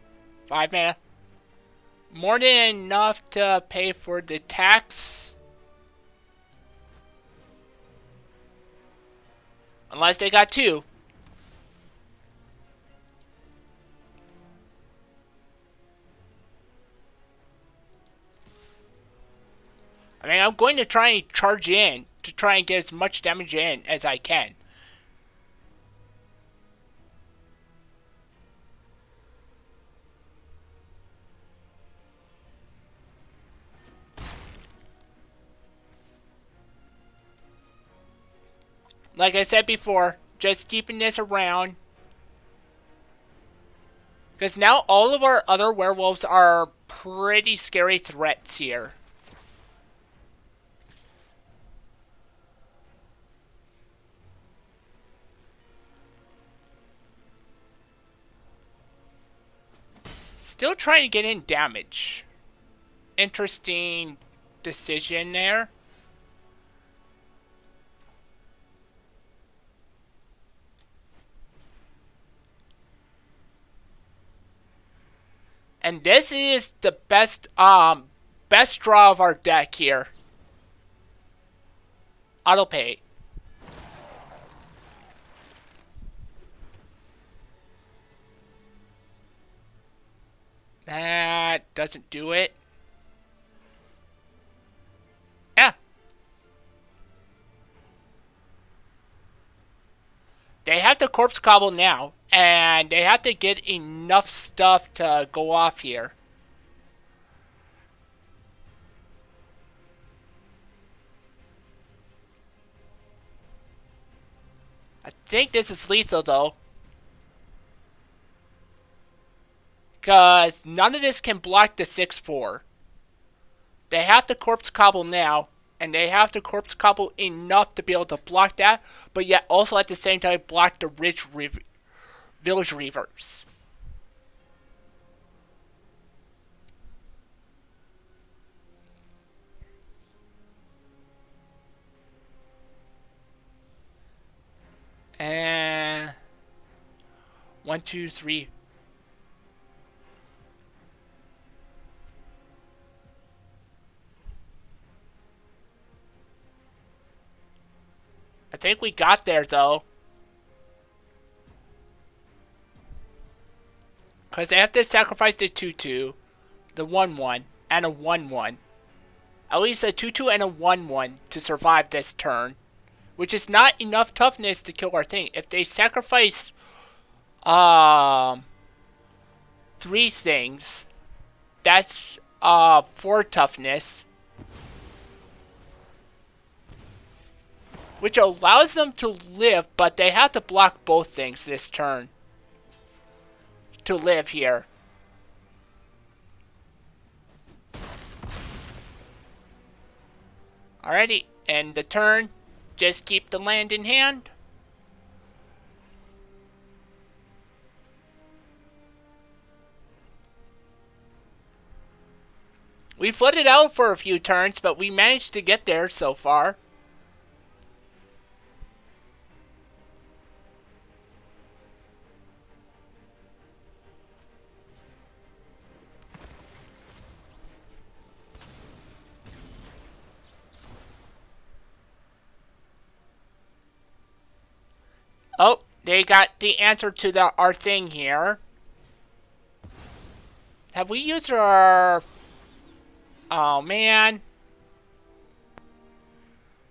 5 mana. More than enough to pay for the tax. Unless they got 2. I mean, I'm going to try and charge in to try and get as much damage in as I can. Like I said before, just keeping this around. Because now all of our other werewolves are pretty scary threats here. Still trying to get in damage. Interesting decision there. And this is the best draw of our deck here. Auto pay. That doesn't do it. Yeah. They have to corpse cobble now, and they have to get enough stuff to go off here. I think this is lethal though. Because none of this can block the 6/4. They have to corpse cobble now, and they have to corpse cobble enough to be able to block that, but yet also at the same time block the village reavers. And 1, 2, 3. I think we got there though. Because they have to sacrifice the 2/2, the 1/1, and a 1/1. At least a 2/2 and a 1/1 to survive this turn. Which is not enough toughness to kill our thing. If they sacrifice 3 things, that's 4 toughness. Which allows them to live, but they have to block both things this turn to live here. Alrighty, and the turn, just keep the land in hand. We flooded out for a few turns, but we managed to get there so far. Oh, they got the answer to our thing here. Have we used our... Oh, man.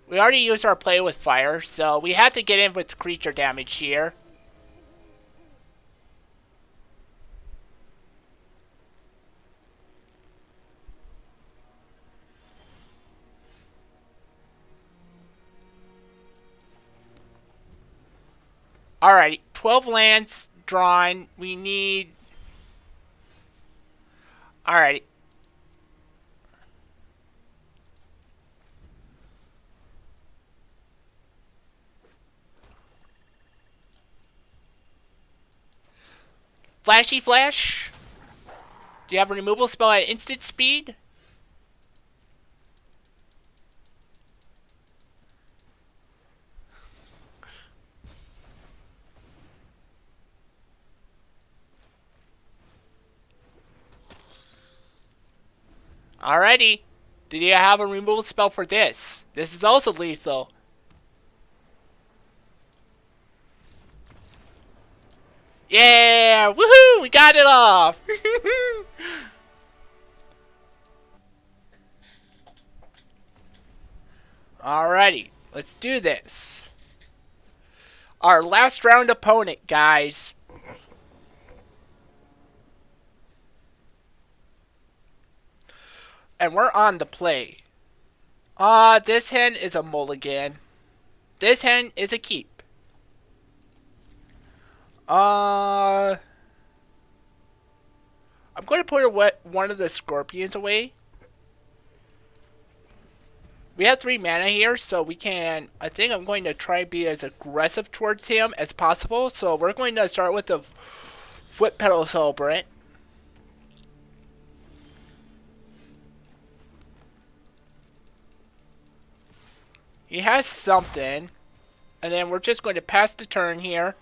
We already used our play with fire, so we have to get in with creature damage here. Alright, 12 lands drawn. We need... Alright. Flashy Flash. Do you have a removal spell at instant speed? Alrighty. Did you have a removal spell for this? This is also lethal. Yeah! Woohoo! We got it off! Alrighty. Let's do this. Our last round opponent, guys. And we're on the play. This hand is a mulligan. This hand is a keep. I'm going to put one of the scorpions away. We have 3 mana here, so we can... I think I'm going to try to be as aggressive towards him as possible. So we're going to start with the Foot Pedal Celebrant. He has something. And then we're just going to pass the turn here.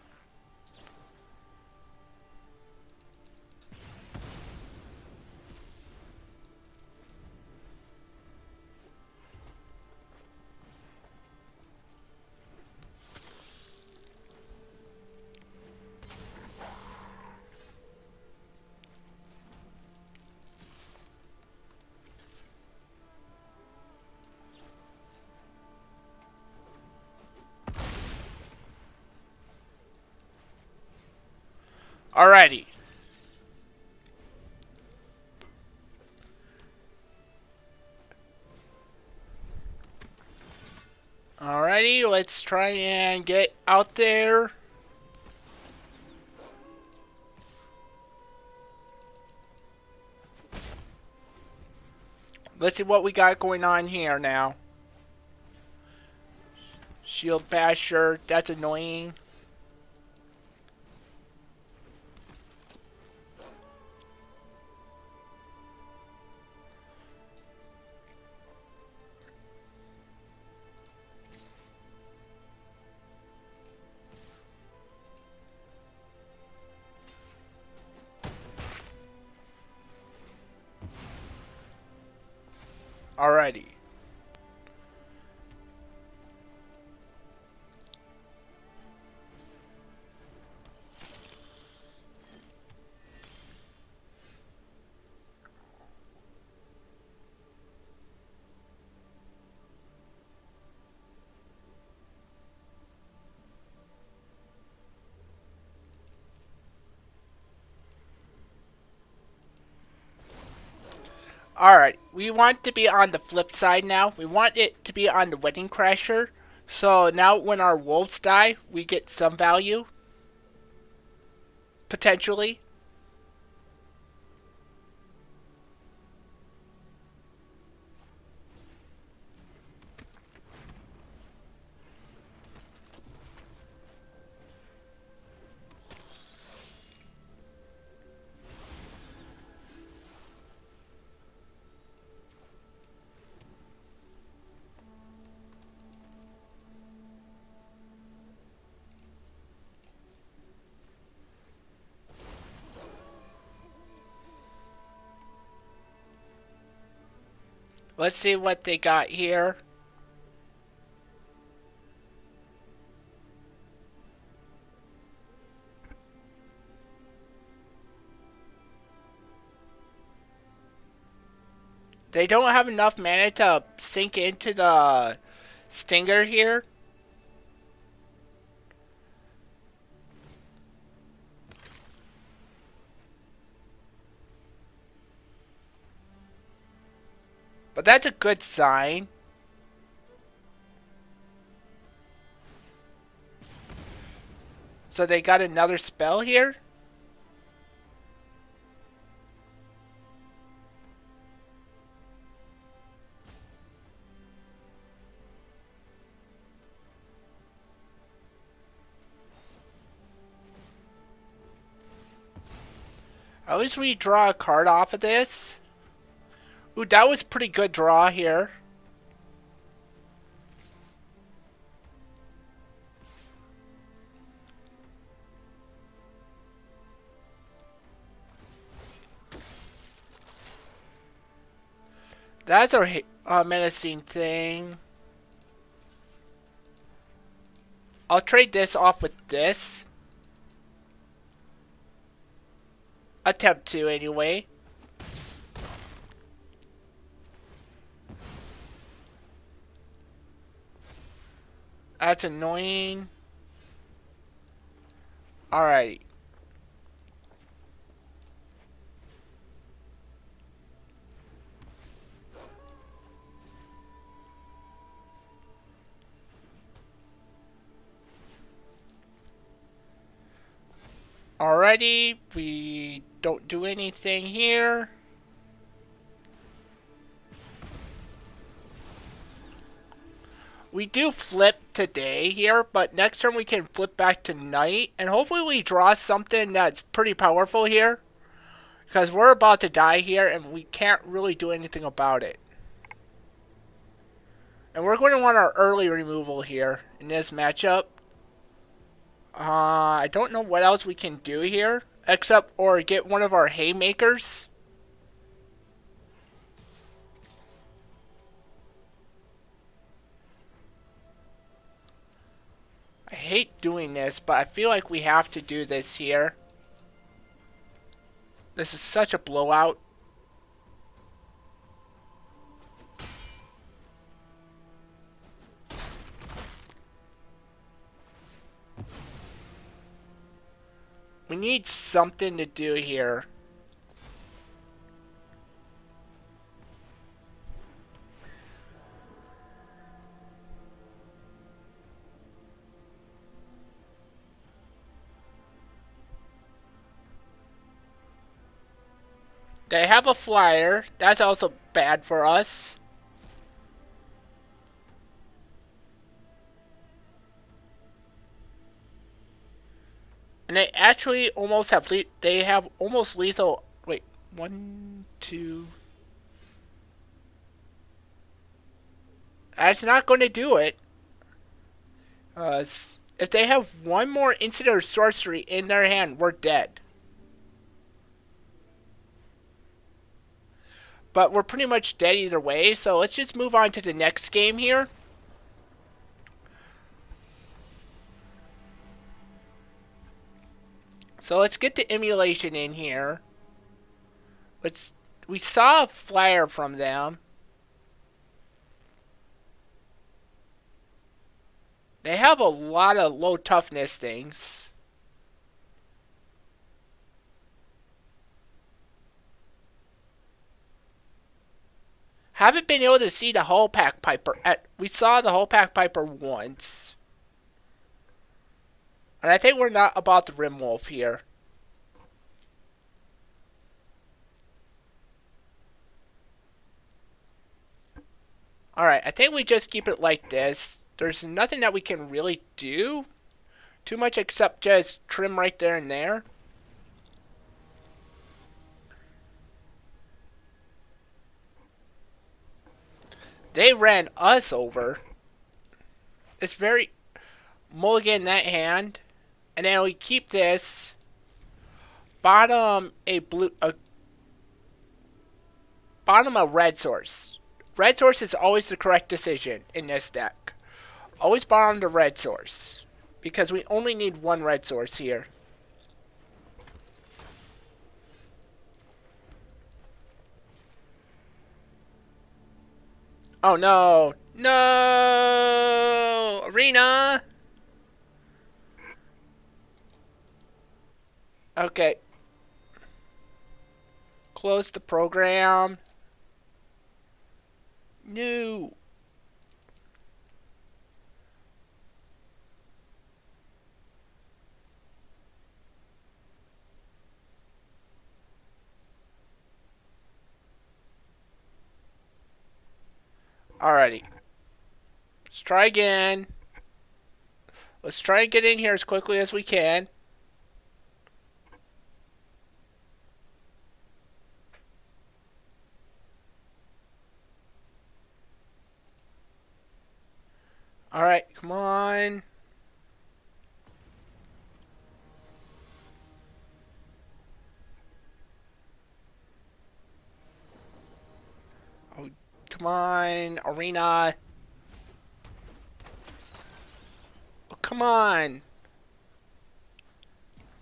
Alrighty. Alrighty, let's try and get out there. Let's see what we got going on here now. Shield Basher, that's annoying. Alrighty. Alright, we want to be on the flip side now. We want it to be on the Wedding Crasher. So now when our wolves die, we get some value. Potentially. Let's see what they got here. They don't have enough mana to sink into the Stinger here. But that's a good sign. So they got another spell here? At least we draw a card off of this. Ooh, that was a pretty good draw here. That's a menacing thing. I'll trade this off with this. Attempt to, anyway. That's annoying. Alright. Alrighty, we don't do anything here. We do flip today here, but next turn we can flip back to night, and hopefully we draw something that's pretty powerful here. Because we're about to die here, and we can't really do anything about it. And we're going to want our early removal here in this matchup. I don't know what else we can do here, except or get one of our haymakers. I hate doing this, but I feel like we have to do this here. This is such a blowout. We need something to do here. They have a flyer. That's also bad for us. And they actually almost have they have almost lethal. Wait, 1, 2. That's not going to do it. If they have one more instant or sorcery in their hand, we're dead. But we're pretty much dead either way, so let's just move on to the next game here. So let's get the emulation in here. We saw a flyer from them. They have a lot of low toughness things. Haven't been able to see the Hull Pack Piper. We saw the Hull Pack Piper once. And I think we're not about the Rim Wolf here. Alright, I think we just keep it like this. There's nothing that we can really do too much except just trim right there and there. They ran us over. It's very mulligan that hand. And then we keep this. Bottom a red source. Red source is always the correct decision in this deck. Always bottom the red source. Because we only need one red source here. Oh no! No! Arena! Okay. Close the program. No. Alrighty. Let's try again. Let's try and get in here as quickly as we can. Alright, come on. Oh, come on, arena. Oh, come on.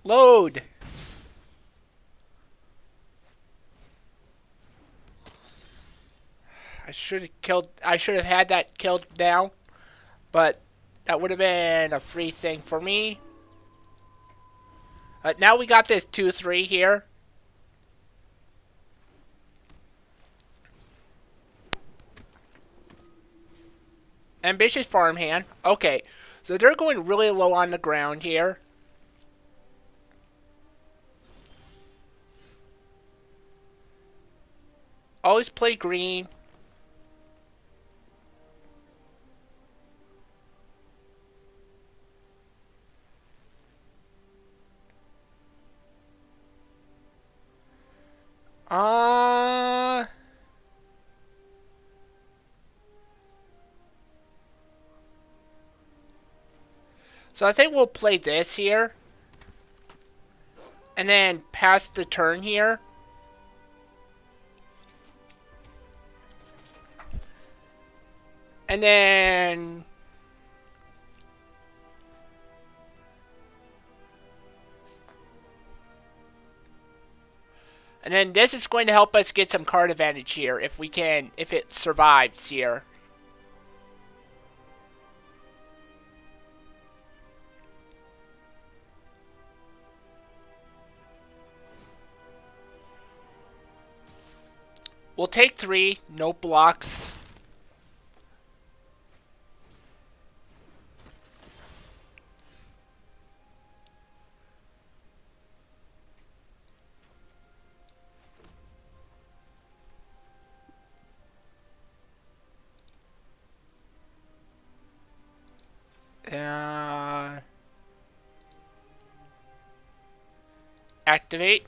Load. I should have had that killed now, but that would have been a free thing for me. Now we got this 2-3 here. Ambitious farmhand. Okay, so they're going really low on the ground here. Always play green. Uh... So I think we'll play this here. And then pass the turn here. And then... And then this is going to help us get some card advantage here if we can, if it survives here. We'll take 3, no blocks. Activate.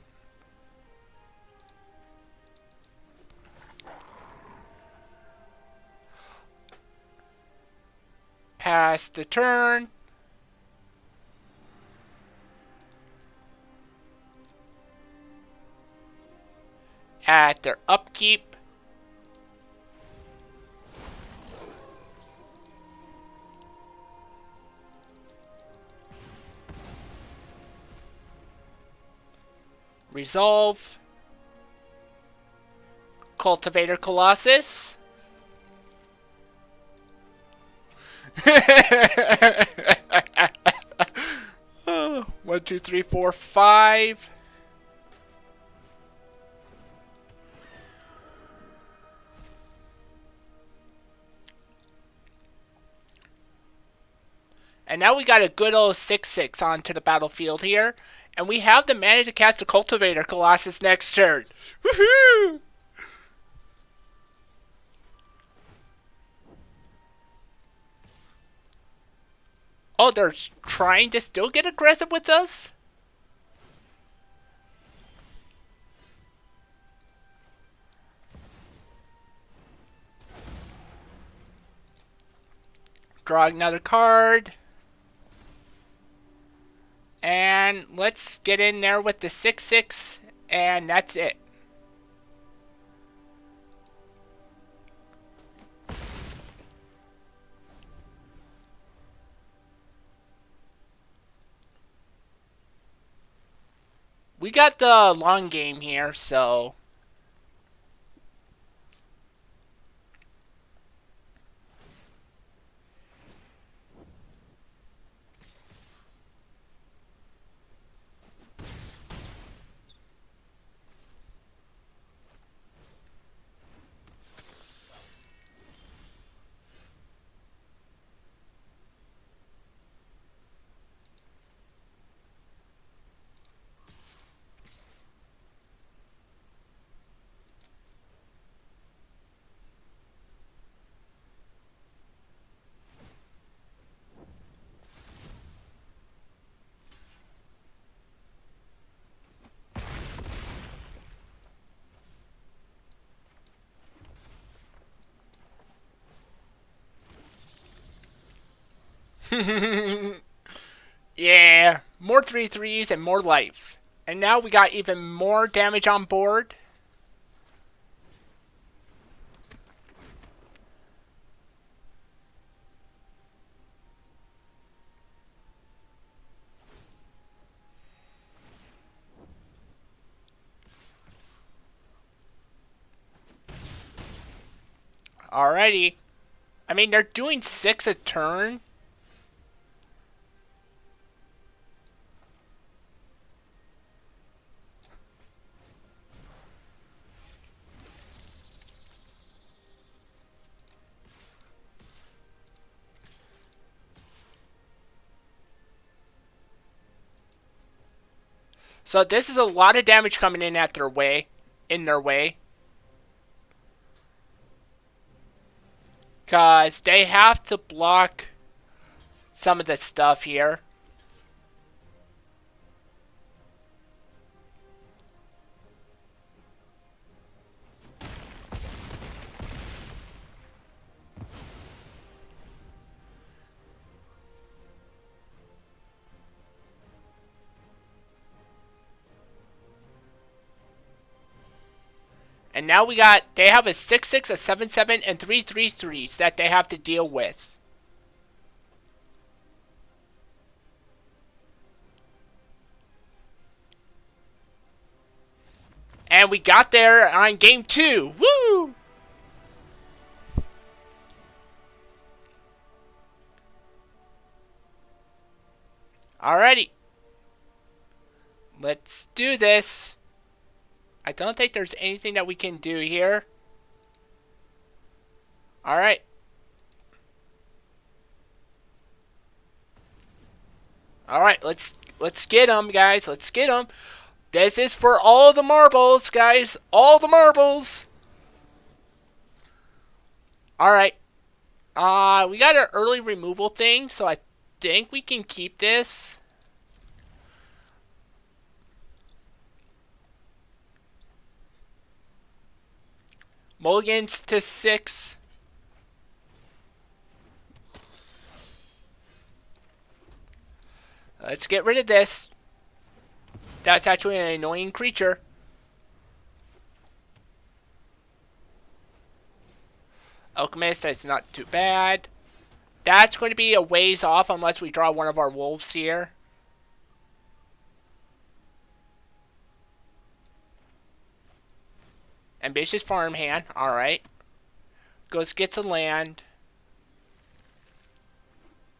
Pass the turn. At their upkeep. Resolve. Cultivator Colossus. Oh, 1, 2, 3, 4, 5. And now we got a good old 6/6 onto the battlefield here. And we have the mana to cast the Cultivator Colossus next turn. Woohoo! Oh, they're trying to still get aggressive with us? Draw another card. And let's get in there with the 6/6, and that's it. We got the long game here, so... Yeah, more 3/3s and more life. And now we got even more damage on board. Alrighty. I mean, they're doing 6 a turn. So this is a lot of damage coming in at their way. In their way. Because they have to block some of the stuff here. And now they have a 6/6, a 7/7, and 3/3/3s that they have to deal with. And we got there on game 2. Woo! Alrighty. Let's do this. I don't think there's anything that we can do here. Alright. Alright, let's get them, guys. Let's get them. This is for all the marbles, guys. All the marbles. Alright. We got an early removal thing, so I think we can keep this. Mulligans to 6. Let's get rid of this. That's actually an annoying creature. Alchemist, that's not too bad. That's going to be a ways off unless we draw one of our wolves here. Ambitious farmhand. Alright. Gets a land.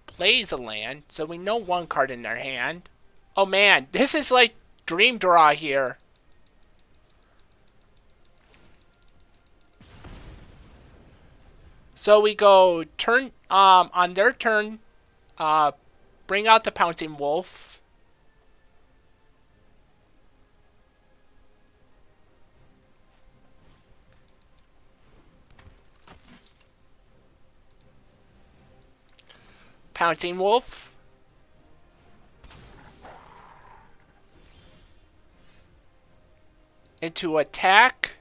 Plays a land. So we know one card in their hand. Oh man, this is like dream draw here. So we go turn on their turn, bring out the pouncing wolf. Pouncing wolf. Into attack.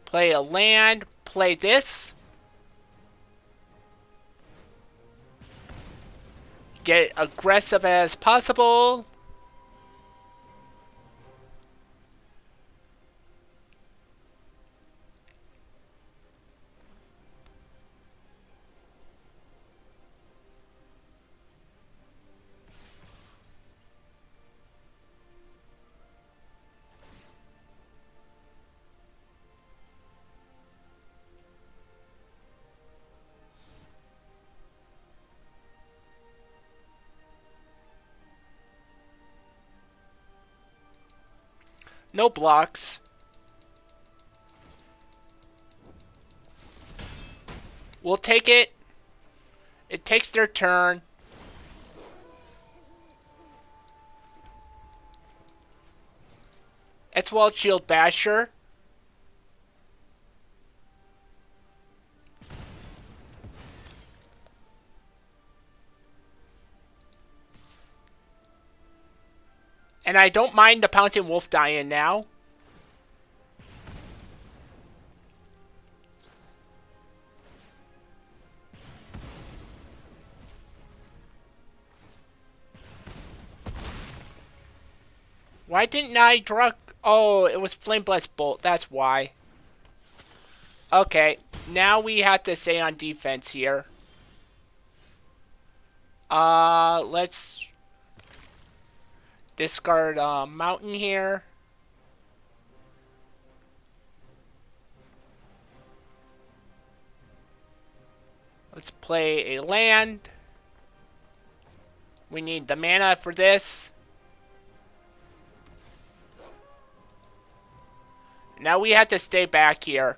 Play a land. Play this. Get aggressive as possible. No blocks. We'll take it. It takes their turn. It's Wild Shield Basher. And I don't mind the Pouncing Wolf dying now. Why didn't I draw? Oh, it was Flame Blast Bolt. That's why. Okay, now we have to stay on defense here. Let's discard Mountain here. Let's play a land. We need the mana for this. Now we have to stay back here.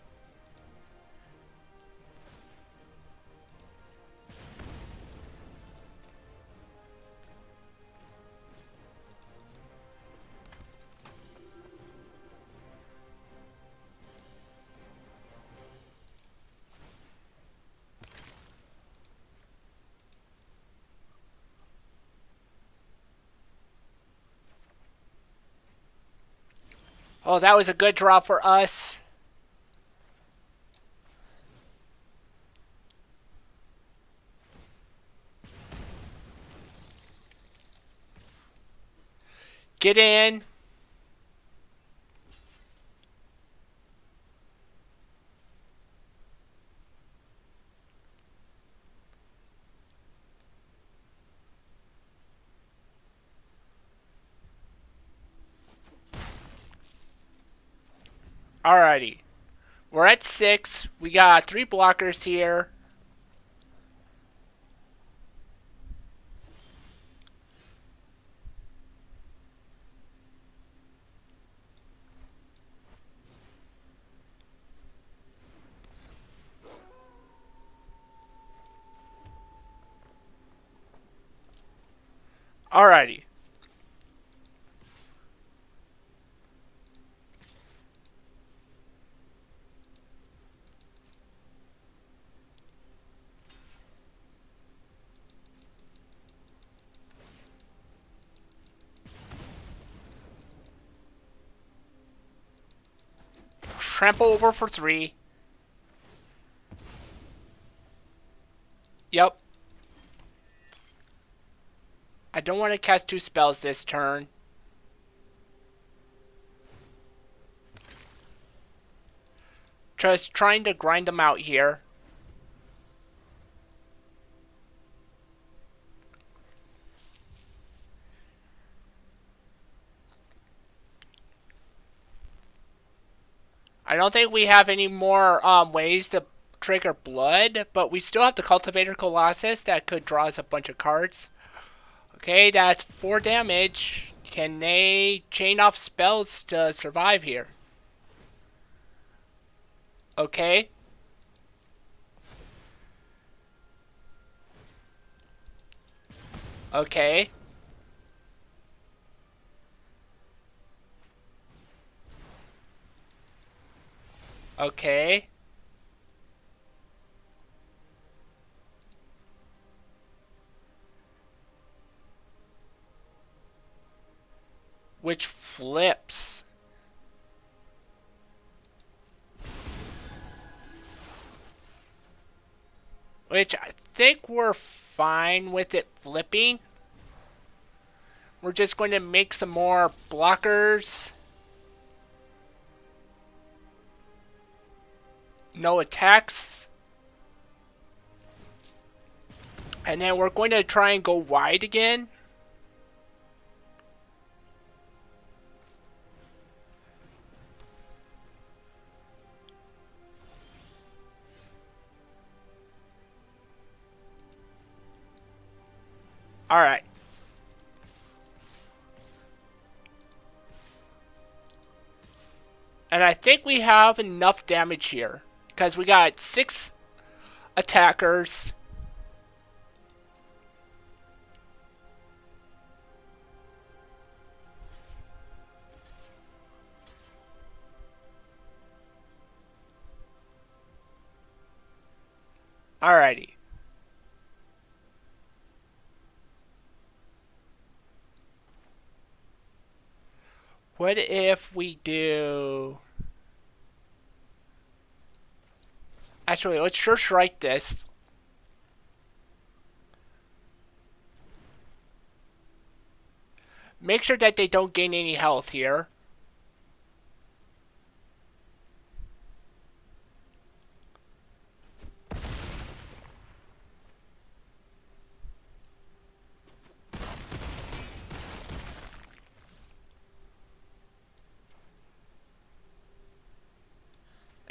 Oh, that was a good draw for us. Get in. Alrighty. We're at 6. We got 3 blockers here. Alrighty. Trample over for 3. Yep. I don't want to cast 2 spells this turn. Just trying to grind them out here. I don't think we have any more ways to trigger blood, but we still have the Cultivator Colossus that could draw us a bunch of cards. Okay, that's 4 damage. Can they chain off spells to survive here? Okay. Okay. Okay. Which flips. Which I think we're fine with it flipping. We're just going to make some more blockers. No attacks. And then we're going to try and go wide again. Alright. And I think we have enough damage here. Because we got 6 attackers. Alrighty. What if we do... Actually, let's just write this. Make sure that they don't gain any health here.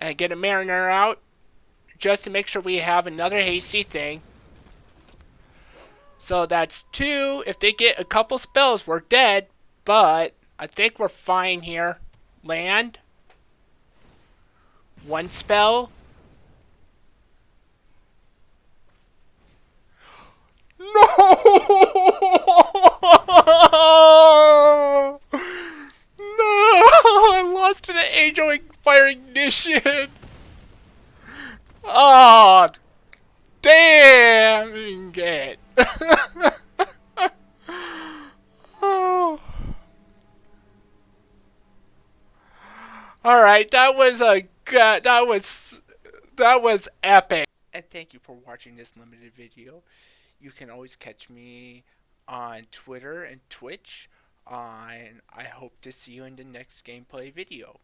And get a Mariner out just to make sure we have another hasty thing. So that's 2. If they get a couple spells, we're dead. But I think we're fine here. Land. 1 spell. No! No! I lost to the Angel Fire Ignition. Oh, damn it. Oh. All right, that was epic. And thank you for watching this limited video. You can always catch me on Twitter and Twitch. And I hope to see you in the next gameplay video.